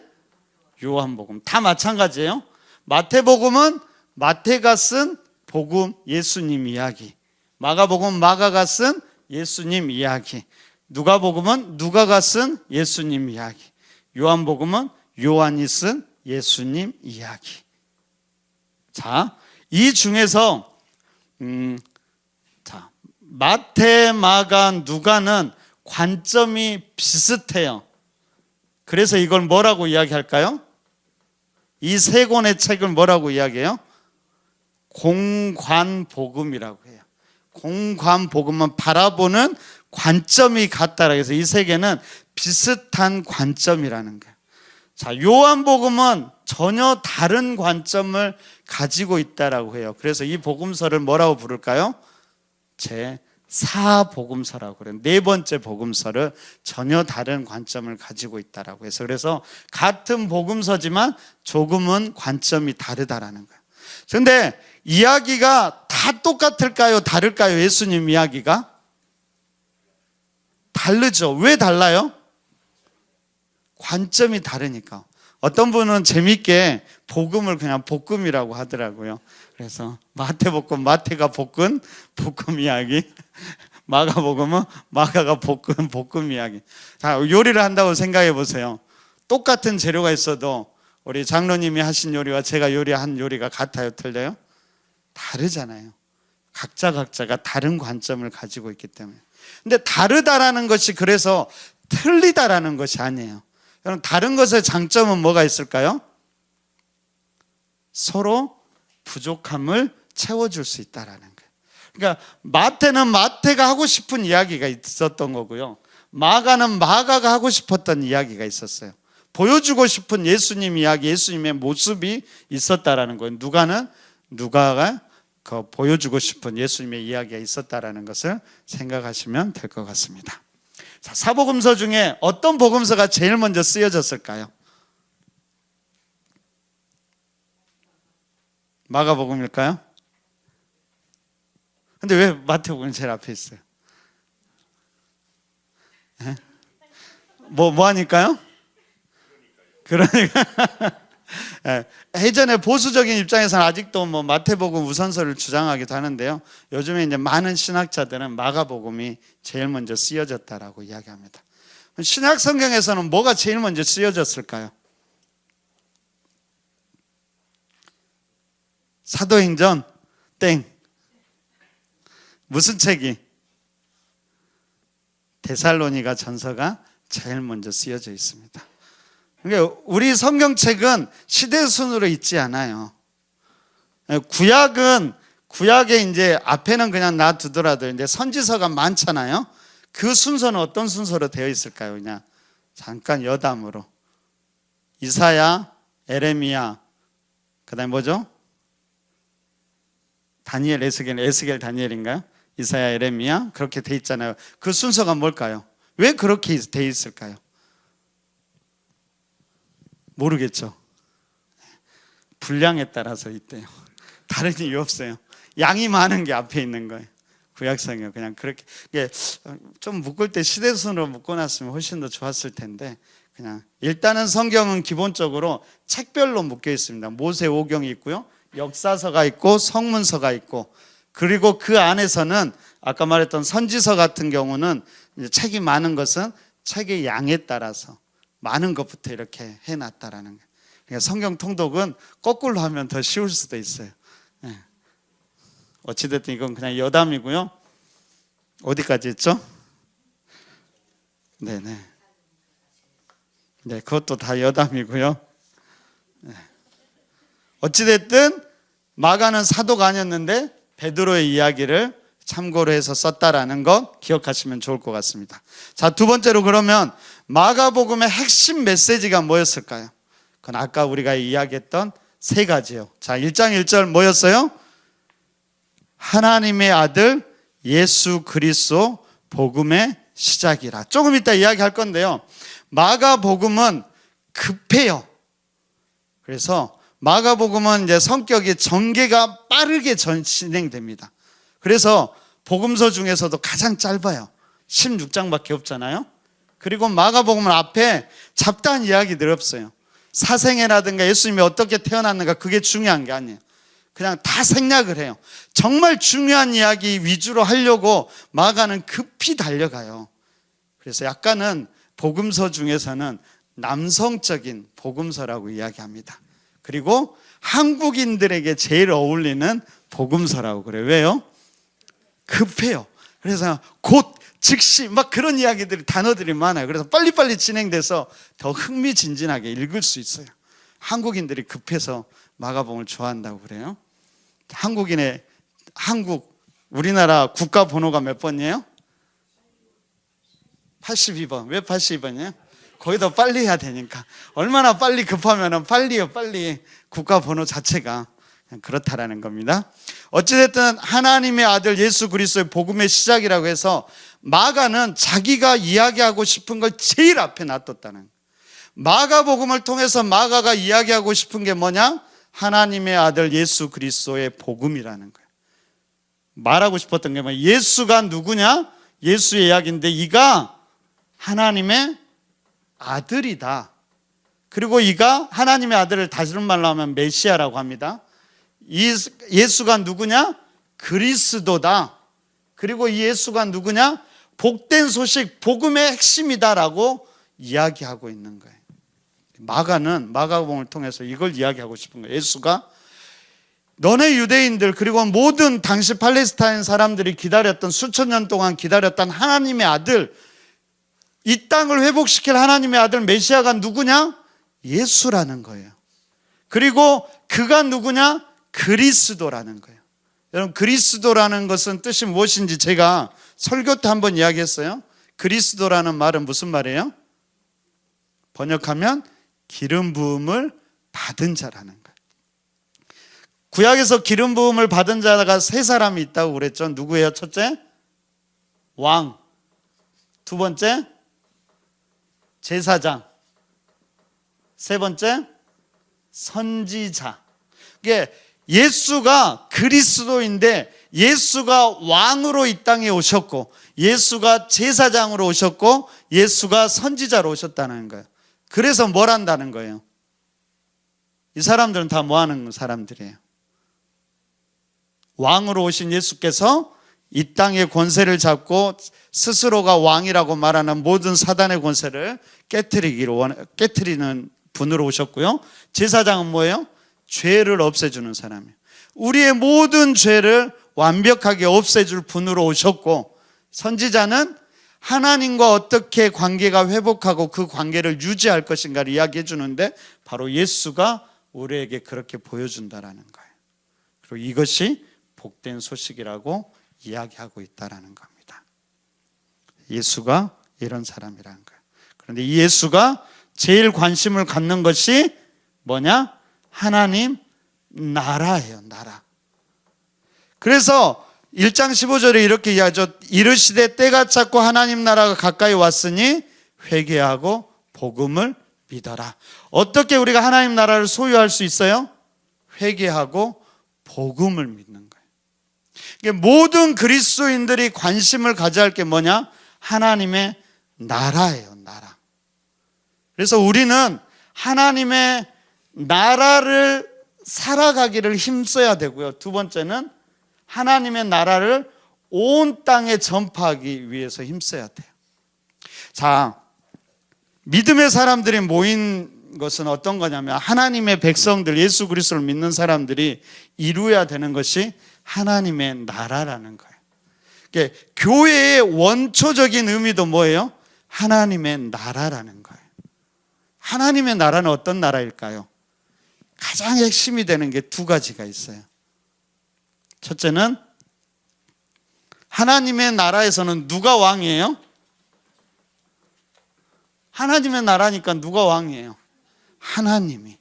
요한복음. 다 마찬가지예요. 마태복음은 마태가 쓴 복음, 예수님 이야기. 마가복음은 마가가 쓴 예수님 이야기. 누가복음은 누가가 쓴 예수님 이야기. 요한복음은 요한이 쓴 예수님 이야기. 자, 이 중에서 마태, 마가, 누가는 관점이 비슷해요. 그래서 이걸 뭐라고 이야기할까요? 이 세 권의 책을 뭐라고 이야기해요? 공관복음이라고 해요. 공관복음은 바라보는 관점이 같다라고 해서 이 세 개는 비슷한 관점이라는 거예요. 자, 요한복음은 전혀 다른 관점을 가지고 있다라고 해요. 그래서 이 복음서를 뭐라고 부를까요? 제4복음서라고 그래요. 네 번째 복음서를 전혀 다른 관점을 가지고 있다라고 해서 그래서 같은 복음서지만 조금은 관점이 다르다라는 거예요. 그런데 이야기가 다 똑같을까요? 다를까요? 예수님 이야기가? 다르죠. 왜 달라요? 관점이 다르니까. 어떤 분은 재밌게 복음을 그냥 볶음이라고 하더라고요. 그래서 마태복음, 마태가 볶은 볶음 이야기. 마가복음은 마가가 볶은 볶음 이야기. 자, 요리를 한다고 생각해 보세요. 똑같은 재료가 있어도 우리 장로님이 하신 요리와 제가 요리한 요리가 같아요? 틀려요? 다르잖아요. 각자가 다른 관점을 가지고 있기 때문에. 근데 다르다라는 것이 그래서 틀리다라는 것이 아니에요. 그럼 다른 것의 장점은 뭐가 있을까요? 서로 부족함을 채워줄 수 있다라는 거예요. 그러니까 마태는 마태가 하고 싶은 이야기가 있었던 거고요. 마가는 마가가 하고 싶었던 이야기가 있었어요. 보여주고 싶은 예수님 이야기, 예수님의 모습이 있었다라는 거예요. 누가가 보여주고 싶은 예수님의 이야기가 있었다라는 것을 생각하시면 될 것 같습니다. 자, 사복음서 중에 어떤 복음서가 제일 먼저 쓰여졌을까요? 마가복음일까요? 근데 왜 마태복음이 제일 앞에 있어요? 네? 뭐 하니까요? 그러니까 예전에 보수적인 입장에서는 아직도 마태복음 우선서를 주장하기도 하는데요. 요즘에 이제 많은 신학자들은 마가복음이 제일 먼저 쓰여졌다라고 이야기합니다. 신약 성경에서는 뭐가 제일 먼저 쓰여졌을까요? 사도행전 땡. 무슨 책이? 데살로니가 전서가 제일 먼저 쓰여져 있습니다. 그러니까 우리 성경책은 시대 순으로 있지 않아요. 구약에 이제 앞에는 그냥 놔두더라도 이제 선지서가 많잖아요. 그 순서는 어떤 순서로 되어 있을까요? 그냥 잠깐 여담으로 이사야, 에레미야, 그다음에 뭐죠? 다니엘, 에스겔, 다니엘인가요? 이사야, 에레미야 그렇게 돼 있잖아요. 그 순서가 뭘까요? 왜 그렇게 돼 있을까요? 모르겠죠. 분량에 따라서 있대요. 다른 이유 없어요. 양이 많은 게 앞에 있는 거예요. 구약성경 그냥 그렇게 좀 묶을 때 시대순으로 묶어놨으면 훨씬 더 좋았을 텐데 그냥 일단은 성경은 기본적으로 책별로 묶여 있습니다. 모세오경이 있고요, 역사서가 있고 성문서가 있고 그리고 그 안에서는 아까 말했던 선지서 같은 경우는 이제 책이 많은 것은 책의 양에 따라서 많은 것부터 이렇게 해놨다라는 거예요. 그러니까 성경 통독은 거꾸로 하면 더 쉬울 수도 있어요. 네. 어찌됐든 이건 그냥 여담이고요. 어디까지 했죠? 네네. 네, 그것도 다 여담이고요. 네. 어찌됐든 마가는 사도가 아니었는데 베드로의 이야기를 참고로 해서 썼다라는 거 기억하시면 좋을 것 같습니다. 자, 두 번째로 그러면 마가복음의 핵심 메시지가 뭐였을까요? 그건 아까 우리가 이야기했던 세 가지요. 자, 1장 1절 뭐였어요? 하나님의 아들 예수 그리스도 복음의 시작이라. 조금 이따 이야기할 건데요. 마가복음은 급해요. 그래서 마가복음은 이제 성격이 전개가 빠르게 진행됩니다. 그래서 복음서 중에서도 가장 짧아요. 16장밖에 없잖아요. 그리고 마가복음은 앞에 잡다한 이야기들이 없어요. 사생애라든가 예수님이 어떻게 태어났는가 그게 중요한 게 아니에요. 그냥 다 생략을 해요. 정말 중요한 이야기 위주로 하려고 마가는 급히 달려가요. 그래서 약간은 복음서 중에서는 남성적인 복음서라고 이야기합니다. 그리고 한국인들에게 제일 어울리는 복음서라고 그래요. 왜요? 급해요. 그래서 곧, 즉시 막 그런 이야기들이 단어들이 많아요. 그래서 빨리빨리 진행돼서 더 흥미진진하게 읽을 수 있어요. 한국인들이 급해서 마가복음을 좋아한다고 그래요. 우리나라 국가 번호가 몇 번이에요? 82번. 왜 82번이에요? 거의 더 빨리 해야 되니까. 얼마나 빨리 급하면 빨리요, 빨리. 국가 번호 자체가 그냥 그렇다라는 겁니다. 어찌됐든 하나님의 아들 예수 그리스도의 복음의 시작이라고 해서 마가는 자기가 이야기하고 싶은 걸 제일 앞에 놔뒀다는 거예요. 마가복음을 통해서 마가가 이야기하고 싶은 게 뭐냐? 하나님의 아들 예수 그리스도의 복음이라는 거예요. 말하고 싶었던 게 뭐냐? 예수가 누구냐? 예수의 이야기인데 이가 하나님의 아들이다. 그리고 이가 하나님의 아들을 다른 말로 하면 메시아라고 합니다. 이 예수가 누구냐? 그리스도다. 그리고 이 예수가 누구냐? 복된 소식, 복음의 핵심이다라고 이야기하고 있는 거예요. 마가는 마가복음을 통해서 이걸 이야기하고 싶은 거예요. 예수가 너네 유대인들 그리고 모든 당시 팔레스타인 사람들이 기다렸던 수천 년 동안 기다렸던 하나님의 아들, 이 땅을 회복시킬 하나님의 아들 메시아가 누구냐? 예수라는 거예요. 그리고 그가 누구냐? 그리스도라는 거예요. 여러분, 그리스도라는 것은 뜻이 무엇인지 제가 설교 때 한번 이야기했어요. 그리스도라는 말은 무슨 말이에요? 번역하면 기름 부음을 받은 자라는 거예요. 구약에서 기름 부음을 받은 자가 세 사람이 있다고 그랬죠. 누구예요? 첫째, 왕. 두 번째, 제사장. 세 번째, 선지자. 이게 예수가 그리스도인데 예수가 왕으로 이 땅에 오셨고 예수가 제사장으로 오셨고 예수가 선지자로 오셨다는 거예요. 그래서 뭘 한다는 거예요? 이 사람들은 다 뭐 하는 사람들이에요? 왕으로 오신 예수께서 이 땅의 권세를 잡고 스스로가 왕이라고 말하는 모든 사단의 권세를 깨트리는 분으로 오셨고요. 제사장은 뭐예요? 죄를 없애주는 사람이에요. 우리의 모든 죄를 완벽하게 없애줄 분으로 오셨고, 선지자는 하나님과 어떻게 관계가 회복하고 그 관계를 유지할 것인가를 이야기해 주는데 바로 예수가 우리에게 그렇게 보여준다라는 거예요. 그리고 이것이 복된 소식이라고 이야기하고 있다라는 겁니다. 예수가 이런 사람이라는 거예요. 그런데 이 예수가 제일 관심을 갖는 것이 뭐냐? 하나님 나라예요. 나라. 그래서 1장 15절에 이렇게 이야기하죠. 이르시되 때가 찼고 하나님 나라가 가까이 왔으니 회개하고 복음을 믿어라. 어떻게 우리가 하나님 나라를 소유할 수 있어요? 회개하고 복음을 믿는 거예요. 모든 그리스도인들이 관심을 가져야 할 게 뭐냐? 하나님의 나라예요. 나라. 그래서 우리는 하나님의 나라를 살아가기를 힘써야 되고요. 두 번째는 하나님의 나라를 온 땅에 전파하기 위해서 힘써야 돼요. 자, 믿음의 사람들이 모인 것은 어떤 거냐면 하나님의 백성들, 예수 그리스도를 믿는 사람들이 이루어야 되는 것이 하나님의 나라라는 거예요. 그러니까 교회의 원초적인 의미도 뭐예요? 하나님의 나라라는 거예요. 하나님의 나라는 어떤 나라일까요? 가장 핵심이 되는 게 두 가지가 있어요. 첫째는 하나님의 나라에서는 누가 왕이에요? 하나님의 나라니까 누가 왕이에요? 하나님이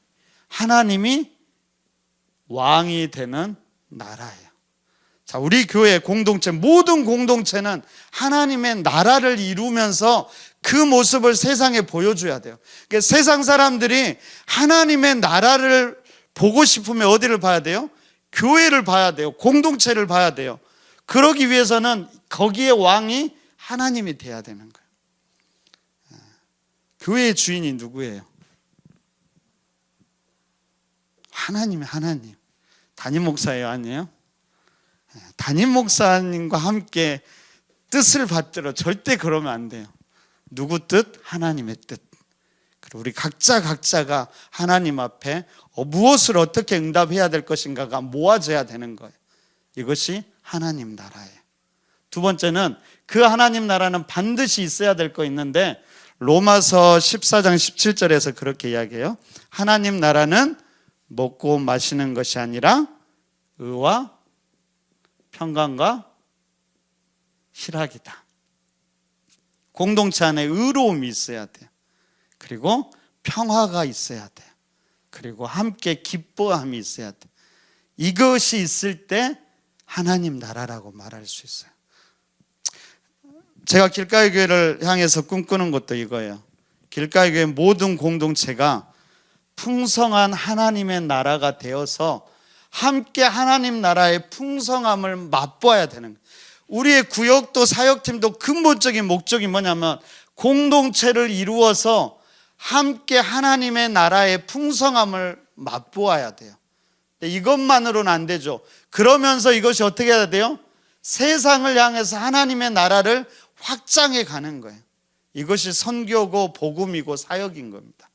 왕이 되는 나라예요. 자, 우리 교회 공동체, 모든 공동체는 하나님의 나라를 이루면서 그 모습을 세상에 보여줘야 돼요. 그러니까 세상 사람들이 하나님의 나라를 보고 싶으면 어디를 봐야 돼요? 교회를 봐야 돼요. 공동체를 봐야 돼요. 그러기 위해서는 거기에 왕이 하나님이 돼야 되는 거예요. 교회의 주인이 누구예요? 하나님. 담임 목사예요, 아니에요? 담임 목사님과 함께 뜻을 받들어 절대 그러면 안 돼요. 누구 뜻? 하나님의 뜻. 그리고 우리 각자가 하나님 앞에 무엇을 어떻게 응답해야 될 것인가가 모아져야 되는 거예요. 이것이 하나님 나라예요. 두 번째는 그 하나님 나라는 반드시 있어야 될 거 있는데 로마서 14장 17절에서 그렇게 이야기해요. 하나님 나라는 먹고 마시는 것이 아니라 의와 평강과 희락이다. 공동체 안에 의로움이 있어야 돼요. 그리고 평화가 있어야 돼요. 그리고 함께 기뻐함이 있어야 돼요. 이것이 있을 때 하나님 나라라고 말할 수 있어요. 제가 길가의 교회를 향해서 꿈꾸는 것도 이거예요. 길가의 교회 모든 공동체가 풍성한 하나님의 나라가 되어서 함께 하나님 나라의 풍성함을 맛보아야 되는 거예요. 우리의 구역도 사역팀도 근본적인 목적이 뭐냐면 공동체를 이루어서 함께 하나님의 나라의 풍성함을 맛보아야 돼요. 이것만으로는 안 되죠. 그러면서 이것이 어떻게 해야 돼요? 세상을 향해서 하나님의 나라를 확장해 가는 거예요. 이것이 선교고 복음이고 사역인 겁니다.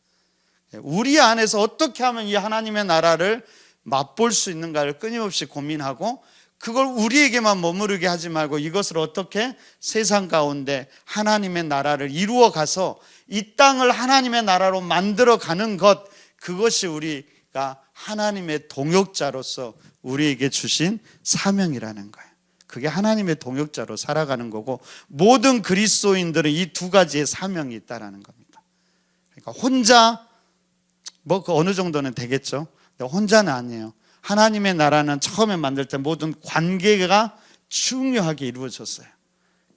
우리 안에서 어떻게 하면 이 하나님의 나라를 맛볼 수 있는가를 끊임없이 고민하고 그걸 우리에게만 머무르게 하지 말고 이것을 어떻게 세상 가운데 하나님의 나라를 이루어 가서 이 땅을 하나님의 나라로 만들어 가는 것, 그것이 우리가 하나님의 동역자로서 우리에게 주신 사명이라는 거예요. 그게 하나님의 동역자로 살아가는 거고 모든 그리스도인들은 이 두 가지의 사명이 있다라는 겁니다. 그러니까 혼자 그 어느 정도는 되겠죠. 근데 혼자는 아니에요. 하나님의 나라는 처음에 만들 때 모든 관계가 중요하게 이루어졌어요.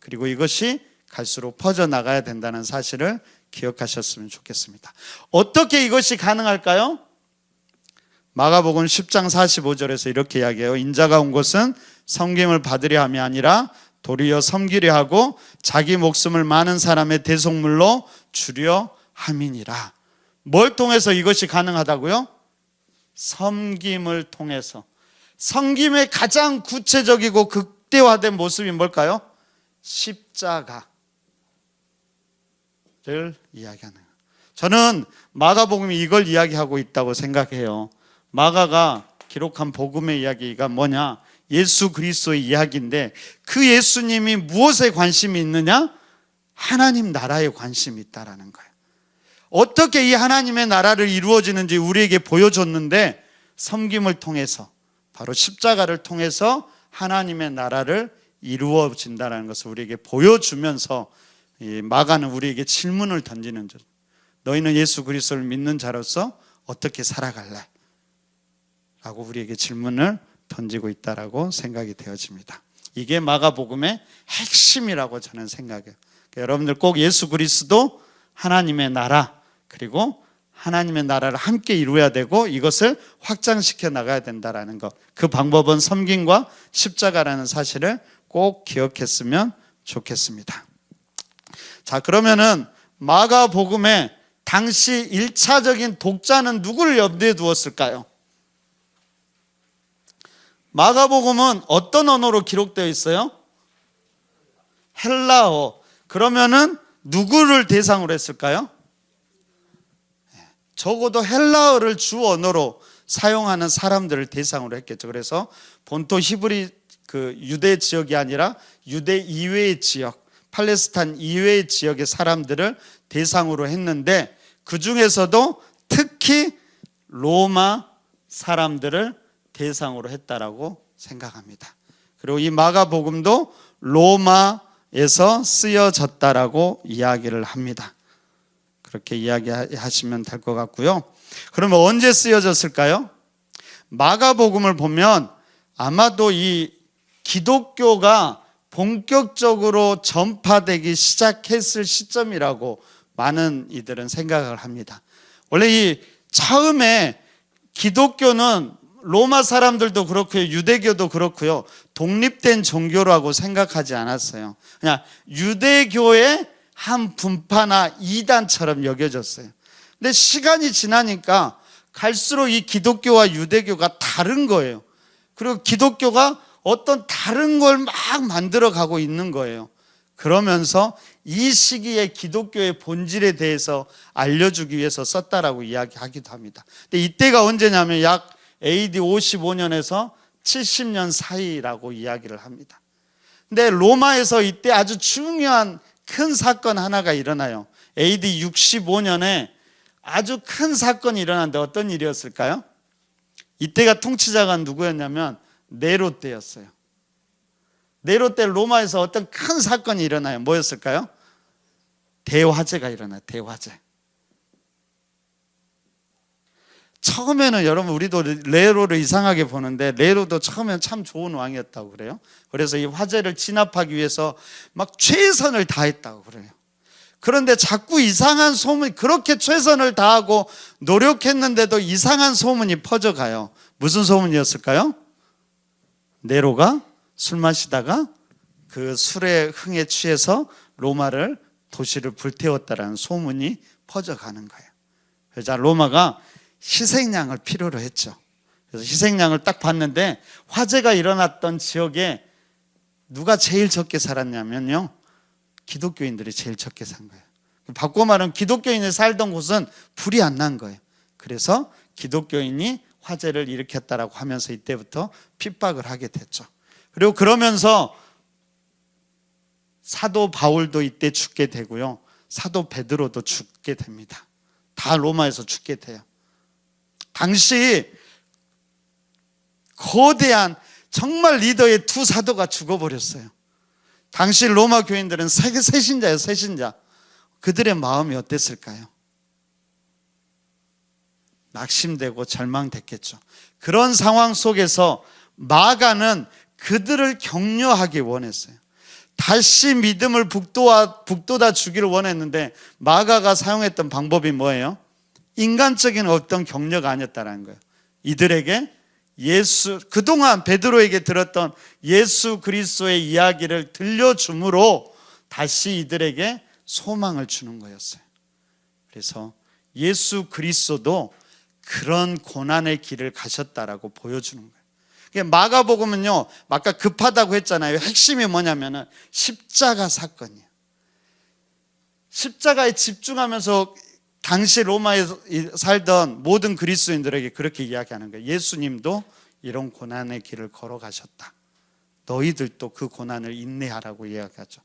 그리고 이것이 갈수록 퍼져나가야 된다는 사실을 기억하셨으면 좋겠습니다. 어떻게 이것이 가능할까요? 마가복음 10장 45절에서 이렇게 이야기해요. 인자가 온 것은 섬김을 받으려 함이 아니라 도리어 섬기려 하고 자기 목숨을 많은 사람의 대속물로 주려 함이니라. 뭘 통해서 이것이 가능하다고요? 섬김을 통해서. 섬김의 가장 구체적이고 극대화된 모습이 뭘까요? 십자가를 이야기하는 거예요. 저는 마가복음이 이걸 이야기하고 있다고 생각해요. 마가가 기록한 복음의 이야기가 뭐냐? 예수 그리스도의 이야기인데 그 예수님이 무엇에 관심이 있느냐? 하나님 나라에 관심이 있다라는 거예요. 어떻게 이 하나님의 나라를 이루어지는지 우리에게 보여줬는데 섬김을 통해서, 바로 십자가를 통해서 하나님의 나라를 이루어진다는 것을 우리에게 보여주면서 마가는 우리에게 질문을 던지는 줄. 너희는 예수 그리스도를 믿는 자로서 어떻게 살아갈래? 라고 우리에게 질문을 던지고 있다라고 생각이 되어집니다. 이게 마가복음의 핵심이라고 저는 생각해요. 그러니까 여러분들 꼭 예수 그리스도, 하나님의 나라, 그리고 하나님의 나라를 함께 이루어야 되고 이것을 확장시켜 나가야 된다는 것, 그 방법은 섬김과 십자가라는 사실을 꼭 기억했으면 좋겠습니다. 자, 그러면은 마가복음의 당시 1차적인 독자는 누구를 염두에 두었을까요? 마가복음은 어떤 언어로 기록되어 있어요? 헬라어. 그러면은 누구를 대상으로 했을까요? 적어도 헬라어를 주 언어로 사용하는 사람들을 대상으로 했겠죠. 그래서 본토 히브리 그 유대 지역이 아니라 유대 이외의 지역, 팔레스타인 이외의 지역의 사람들을 대상으로 했는데 그 중에서도 특히 로마 사람들을 대상으로 했다라고 생각합니다. 그리고 이 마가복음도 로마에서 쓰여졌다라고 이야기를 합니다. 그렇게 이야기하시면 될 것 같고요. 그러면 언제 쓰여졌을까요? 마가복음을 보면 아마도 이 기독교가 본격적으로 전파되기 시작했을 시점이라고 많은 이들은 생각을 합니다. 원래 이 처음에 기독교는 로마 사람들도 그렇고요, 유대교도 그렇고요, 독립된 종교라고 생각하지 않았어요. 그냥 유대교의 한 분파나 이단처럼 여겨졌어요. 근데 시간이 지나니까 갈수록 이 기독교와 유대교가 다른 거예요. 그리고 기독교가 어떤 다른 걸 막 만들어 가고 있는 거예요. 그러면서 이 시기에 기독교의 본질에 대해서 알려주기 위해서 썼다라고 이야기하기도 합니다. 근데 이때가 언제냐면 약 AD 55년에서 70년 사이라고 이야기를 합니다. 근데 로마에서 이때 아주 중요한 큰 사건 하나가 일어나요. AD 65년에 아주 큰 사건이 일어났는데 어떤 일이었을까요? 이때가 통치자가 누구였냐면 네로 때였어요. 네로 때 로마에서 어떤 큰 사건이 일어나요. 뭐였을까요? 대화재가 일어나요. 대화재. 처음에는 여러분 우리도 네로를 이상하게 보는데 네로도 처음에는 참 좋은 왕이었다고 그래요. 그래서 이 화재를 진압하기 위해서 막 최선을 다했다고 그래요. 그런데 자꾸 이상한 소문이, 그렇게 최선을 다하고 노력했는데도 이상한 소문이 퍼져가요. 무슨 소문이었을까요? 네로가 술 마시다가 그 술의 흥에 취해서 로마를, 도시를 불태웠다라는 소문이 퍼져가는 거예요. 그래서 로마가 희생양을 필요로 했죠. 그래서 희생양을 딱 봤는데 화재가 일어났던 지역에 누가 제일 적게 살았냐면요, 기독교인들이 제일 적게 산 거예요. 바꿔 말하면 기독교인이 살던 곳은 불이 안 난 거예요. 그래서 기독교인이 화재를 일으켰다라고 하면서 이때부터 핍박을 하게 됐죠. 그리고 그러면서 사도 바울도 이때 죽게 되고요, 사도 베드로도 죽게 됩니다. 다 로마에서 죽게 돼요. 당시 거대한 정말 리더의 두 사도가 죽어버렸어요. 당시 로마 교인들은 새신자예요, 새신자. 그들의 마음이 어땠을까요? 낙심되고 절망됐겠죠. 그런 상황 속에서 마가는 그들을 격려하기 원했어요. 다시 믿음을 북돋아 주기를 원했는데 마가가 사용했던 방법이 뭐예요? 인간적인 어떤 격려가 아니었다는 거예요. 이들에게 그동안 베드로에게 들었던 예수 그리스도의 이야기를 들려줌으로 다시 이들에게 소망을 주는 거였어요. 그래서 예수 그리스도도 그런 고난의 길을 가셨다라고 보여주는 거예요. 마가복음은요, 아까 급하다고 했잖아요. 핵심이 뭐냐면은 십자가 사건이에요. 십자가에 집중하면서 당시 로마에 살던 모든 그리스도인들에게 그렇게 이야기하는 거예요. 예수님도 이런 고난의 길을 걸어가셨다. 너희들도 그 고난을 인내하라고 이야기하죠.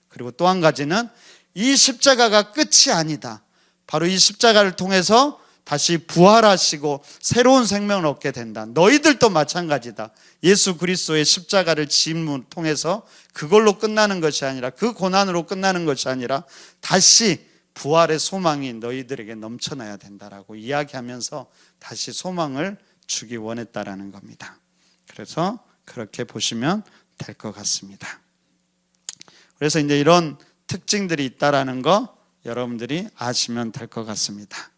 그리고 또 한 가지는 이 십자가가 끝이 아니다. 바로 이 십자가를 통해서 다시 부활하시고 새로운 생명을 얻게 된다. 너희들도 마찬가지다. 예수 그리스도의 십자가를 짐을 통해서 그걸로 끝나는 것이 아니라, 그 고난으로 끝나는 것이 아니라 다시 부활의 소망이 너희들에게 넘쳐나야 된다라고 이야기하면서 다시 소망을 주기 원했다라는 겁니다. 그래서 그렇게 보시면 될 것 같습니다. 그래서 이제 이런 특징들이 있다라는 거 여러분들이 아시면 될 것 같습니다.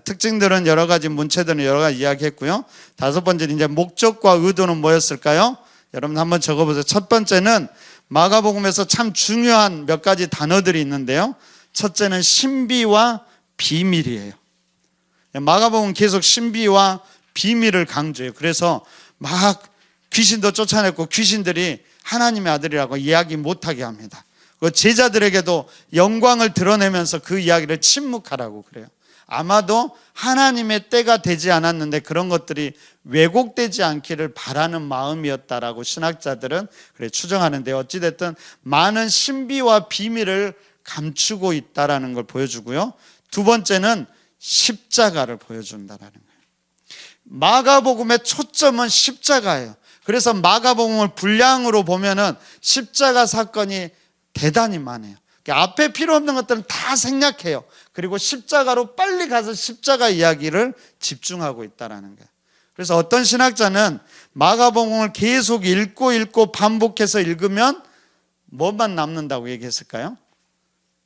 특징들은 여러 가지, 문체들은 여러 가지 이야기했고요. 다섯 번째는 이제 목적과 의도는 뭐였을까요? 여러분 한번 적어보세요. 첫 번째는 마가복음에서 참 중요한 몇 가지 단어들이 있는데요. 첫째는 신비와 비밀이에요. 마가복음은 계속 신비와 비밀을 강조해요. 그래서 막 귀신도 쫓아냈고 귀신들이 하나님의 아들이라고 이야기 못하게 합니다. 제자들에게도 영광을 드러내면서 그 이야기를 침묵하라고 그래요. 아마도 하나님의 때가 되지 않았는데 그런 것들이 왜곡되지 않기를 바라는 마음이었다라고 신학자들은 그래 추정하는데, 어찌됐든 많은 신비와 비밀을 감추고 있다라는 걸 보여주고요. 두 번째는 십자가를 보여준다라는 거예요. 마가복음의 초점은 십자가예요. 그래서 마가복음을 분량으로 보면은 십자가 사건이 대단히 많아요. 앞에 필요 없는 것들은 다 생략해요. 그리고 십자가로 빨리 가서 십자가 이야기를 집중하고 있다라는 거예요. 그래서 어떤 신학자는 마가복음을 계속 읽고 반복해서 읽으면 뭐만 남는다고 얘기했을까요?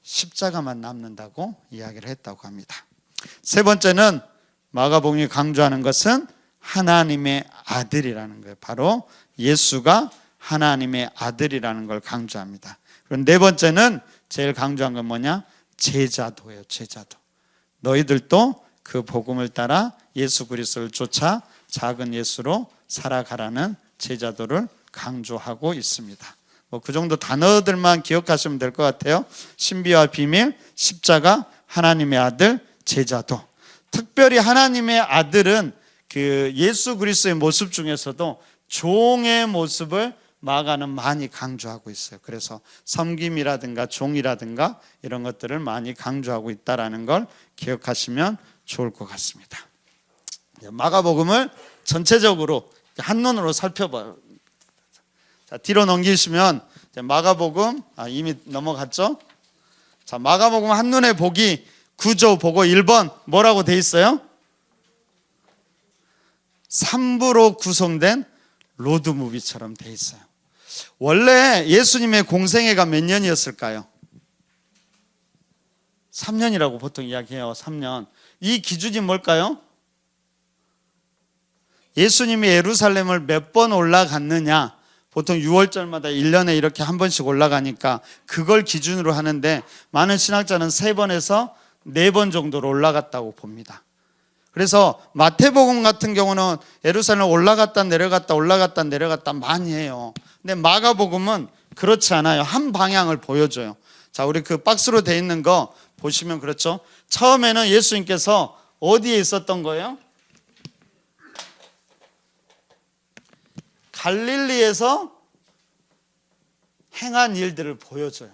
십자가만 남는다고 이야기를 했다고 합니다. 세 번째는 마가복음이 강조하는 것은 하나님의 아들이라는 거예요. 바로 예수가 하나님의 아들이라는 걸 강조합니다. 그리고 네 번째는 제일 강조한 건 뭐냐? 제자도예요. 제자도. 너희들도 그 복음을 따라 예수 그리스도를 쫓아 작은 예수로 살아가라는 제자도를 강조하고 있습니다. 그 정도 단어들만 기억하시면 될 것 같아요. 신비와 비밀, 십자가, 하나님의 아들, 제자도. 특별히 하나님의 아들은 그 예수 그리스도의 모습 중에서도 종의 모습을 마가는 많이 강조하고 있어요. 그래서 섬김이라든가 종이라든가 이런 것들을 많이 강조하고 있다는 걸 기억하시면 좋을 것 같습니다. 마가복음을 전체적으로 한눈으로 살펴봐요. 자, 뒤로 넘기시면 마가복음 이미 넘어갔죠? 자, 마가복음 한눈에 보기 구조 보고 1번 뭐라고 돼 있어요? 3부로 구성된 로드무비처럼 돼 있어요. 원래 예수님의 공생애가 몇 년이었을까요? 3년이라고 보통 이야기해요. 3년. 이 기준이 뭘까요? 예수님이 예루살렘을 몇 번 올라갔느냐? 보통 6월절마다 1년에 이렇게 한 번씩 올라가니까 그걸 기준으로 하는데 많은 신학자는 3번에서 4번 정도로 올라갔다고 봅니다. 그래서 마태복음 같은 경우는 예루살렘 올라갔다 내려갔다 올라갔다 내려갔다 많이 해요. 근데 마가복음은 그렇지 않아요. 한 방향을 보여줘요. 자, 우리 그 박스로 돼 있는 거 보시면 그렇죠. 처음에는 예수님께서 어디에 있었던 거예요? 갈릴리에서 행한 일들을 보여줘요.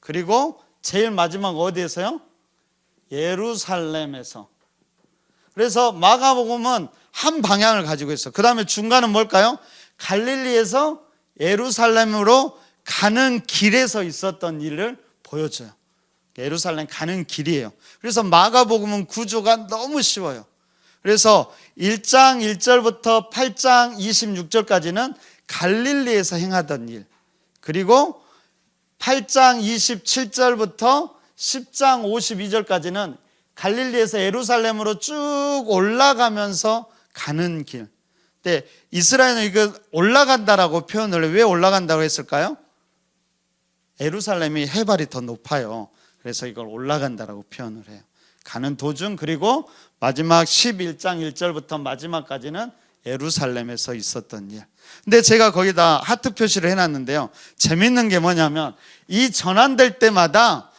그리고 제일 마지막 어디에서요? 예루살렘에서. 그래서 마가복음은 한 방향을 가지고 있어요. 그 다음에 중간은 뭘까요? 갈릴리에서 예루살렘으로 가는 길에서 있었던 일을 보여줘요. 예루살렘 가는 길이에요. 그래서 마가복음은 구조가 너무 쉬워요. 그래서 1장 1절부터 8장 26절까지는 갈릴리에서 행하던 일, 그리고 8장 27절부터 10장 52절까지는 갈릴리에서 예루살렘으로 쭉 올라가면서 가는 길. 근데 이스라엘은 이거 올라간다라고 표현을 왜 올라간다고 했을까요? 예루살렘이 해발이 더 높아요. 그래서 이걸 올라간다라고 표현을 해요. 가는 도중, 그리고 마지막 11장 1절부터 마지막까지는 예루살렘에서 있었던 일. 근데 제가 거기다 하트 표시를 해놨는데요. 재밌는 게 뭐냐면 이 전환될 때마다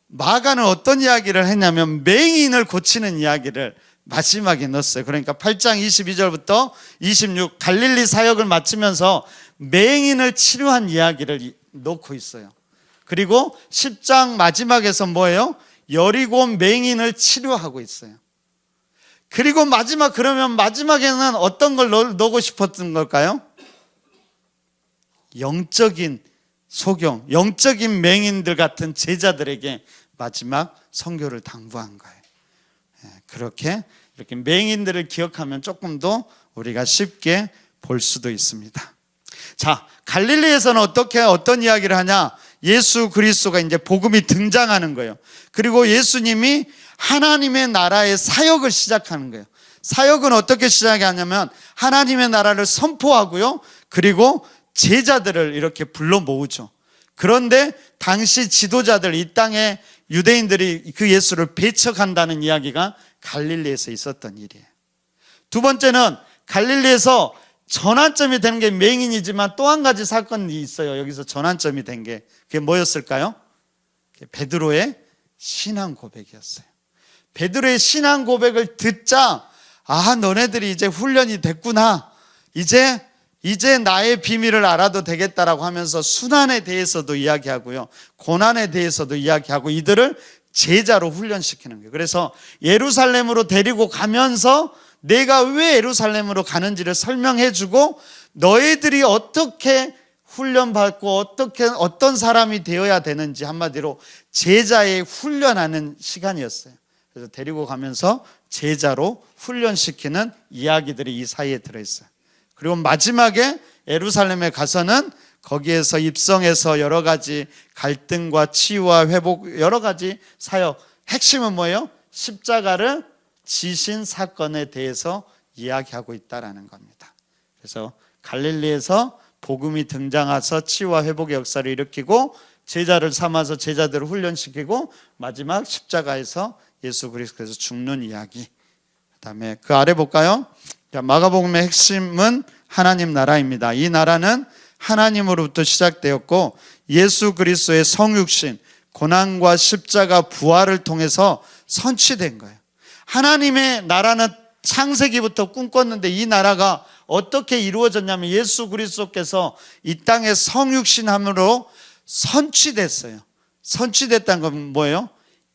마가는 어떤 이야기를 했냐면 맹인을 고치는 이야기를 마지막에 넣었어요. 그러니까 8장 22절부터 26 갈릴리 사역을 마치면서 맹인을 치료한 이야기를 놓고 있어요. 그리고 10장 마지막에서 뭐예요? 여리고 맹인을 치료하고 있어요. 그리고 그러면 마지막에는 어떤 걸 넣고 싶었던 걸까요? 영적인 소경, 영적인 맹인들 같은 제자들에게 마지막 선교를 당부한 거예요. 그렇게 이렇게 맹인들을 기억하면 조금 더 우리가 쉽게 볼 수도 있습니다. 자, 갈릴리에서는 어떤 이야기를 하냐? 예수 그리스도가 이제 복음이 등장하는 거예요. 그리고 예수님이 하나님의 나라의 사역을 시작하는 거예요. 사역은 어떻게 시작하냐면 하나님의 나라를 선포하고요. 그리고 제자들을 이렇게 불러 모으죠. 그런데 당시 지도자들, 이 땅의 유대인들이 그 예수를 배척한다는 이야기가 갈릴리에서 있었던 일이에요. 두 번째는 갈릴리에서 전환점이 되는 게 맹인이지만 또 한 가지 사건이 있어요. 여기서 전환점이 된 게 그게 뭐였을까요? 베드로의 신앙 고백이었어요. 베드로의 신앙 고백을 듣자 너네들이 이제 훈련이 됐구나. 이제 나의 비밀을 알아도 되겠다라고 하면서 순환에 대해서도 이야기하고요. 고난에 대해서도 이야기하고 이들을 제자로 훈련시키는 거예요. 그래서 예루살렘으로 데리고 가면서 내가 왜 예루살렘으로 가는지를 설명해 주고 너희들이 어떻게 훈련받고 어떤 사람이 되어야 되는지, 한마디로 제자의 훈련하는 시간이었어요. 그래서 데리고 가면서 제자로 훈련시키는 이야기들이 이 사이에 들어있어요. 그리고 마지막에 예루살렘에 가서는 거기에서 입성해서 여러 가지 갈등과 치유와 회복, 여러 가지 사역, 핵심은 뭐예요? 십자가를 지신 사건에 대해서 이야기하고 있다라는 겁니다. 그래서 갈릴리에서 복음이 등장해서 치유와 회복의 역사를 일으키고 제자를 삼아서 제자들을 훈련시키고 마지막 십자가에서 예수 그리스도께서 죽는 이야기. 그다음에 그 아래 볼까요? 마가복음의 핵심은 하나님 나라입니다. 이 나라는 하나님으로부터 시작되었고 예수 그리스도의 성육신, 고난과 십자가, 부활을 통해서 선취된 거예요. 하나님의 나라는 창세기부터 꿈꿨는데 이 나라가 어떻게 이루어졌냐면 예수 그리스도께서 이 땅에 성육신함으로 선취됐어요. 선취됐다는 건 뭐예요?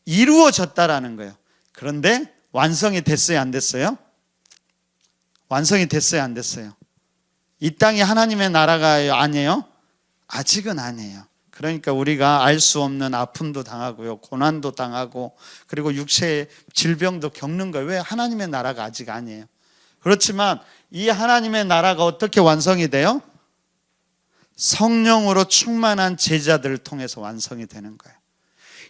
이루어졌다라는 거예요. 그런데 완성이 됐어요, 안 됐어요? 완성이 됐어요, 안 됐어요? 이 땅이 하나님의 나라가 아니에요? 아직은 아니에요. 그러니까 우리가 알 수 없는 아픔도 당하고요, 고난도 당하고, 그리고 육체의 질병도 겪는 거예요. 왜? 하나님의 나라가 아직 아니에요. 그렇지만 이 하나님의 나라가 어떻게 완성이 돼요? 성령으로 충만한 제자들을 통해서 완성이 되는 거예요.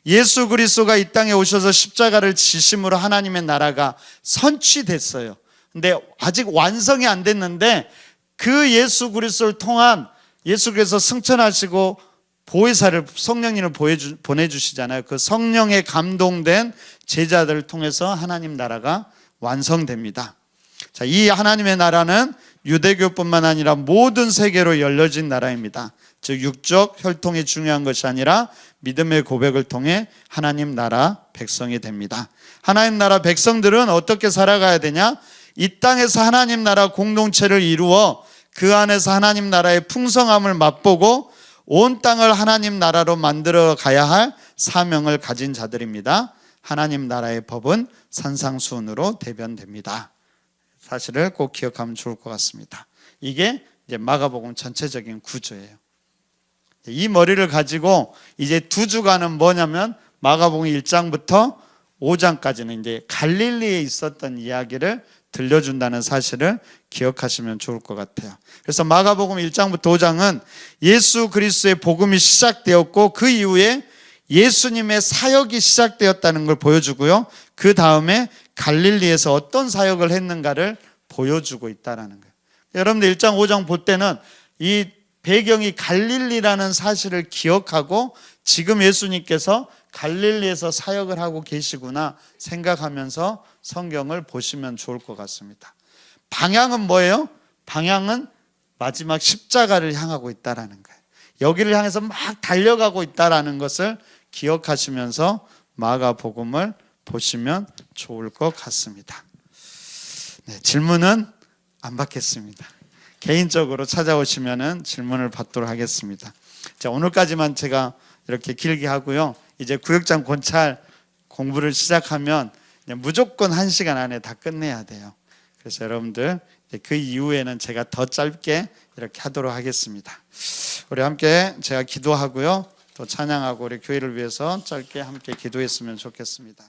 예수 그리스도가 이 땅에 오셔서 십자가를 지심으로 하나님의 나라가 선취됐어요. 근데 아직 완성이 안 됐는데 그 예수 그리스도를 통한, 예수께서 승천하시고 보혜사를, 성령님을 보내주시잖아요. 그 성령에 감동된 제자들을 통해서 하나님 나라가 완성됩니다. 자, 이 하나님의 나라는 유대교뿐만 아니라 모든 세계로 열려진 나라입니다. 즉 육적 혈통이 중요한 것이 아니라 믿음의 고백을 통해 하나님 나라 백성이 됩니다. 하나님 나라 백성들은 어떻게 살아가야 되냐? 이 땅에서 하나님 나라 공동체를 이루어 그 안에서 하나님 나라의 풍성함을 맛보고 온 땅을 하나님 나라로 만들어 가야 할 사명을 가진 자들입니다. 하나님 나라의 법은 산상수훈으로 대변됩니다. 사실을 꼭 기억하면 좋을 것 같습니다. 이게 이제 마가복음 전체적인 구조예요. 이 머리를 가지고 이제 두 주간은 뭐냐면 마가복음 1장부터 5장까지는 이제 갈릴리에 있었던 이야기를 들려준다는 사실을 기억하시면 좋을 것 같아요. 그래서 마가복음 1장부터 5장은 예수 그리스도의 복음이 시작되었고 그 이후에 예수님의 사역이 시작되었다는 걸 보여주고요. 그 다음에 갈릴리에서 어떤 사역을 했는가를 보여주고 있다는 거예요. 여러분들 1장 5장 볼 때는 이 배경이 갈릴리라는 사실을 기억하고 지금 예수님께서 갈릴리에서 사역을 하고 계시구나 생각하면서 성경을 보시면 좋을 것 같습니다. 방향은 뭐예요? 방향은 마지막 십자가를 향하고 있다는 거예요. 여기를 향해서 막 달려가고 있다는 것을 기억하시면서 마가복음을 보시면 좋을 것 같습니다. 네, 질문은 안 받겠습니다. 개인적으로 찾아오시면 질문을 받도록 하겠습니다. 자, 오늘까지만 제가 이렇게 길게 하고요. 이제 구역장 권찰 공부를 시작하면 무조건 1시간 안에 다 끝내야 돼요. 그래서 여러분들 그 이후에는 제가 더 짧게 이렇게 하도록 하겠습니다. 우리 함께 제가 기도하고요, 또 찬양하고 우리 교회를 위해서 짧게 함께 기도했으면 좋겠습니다.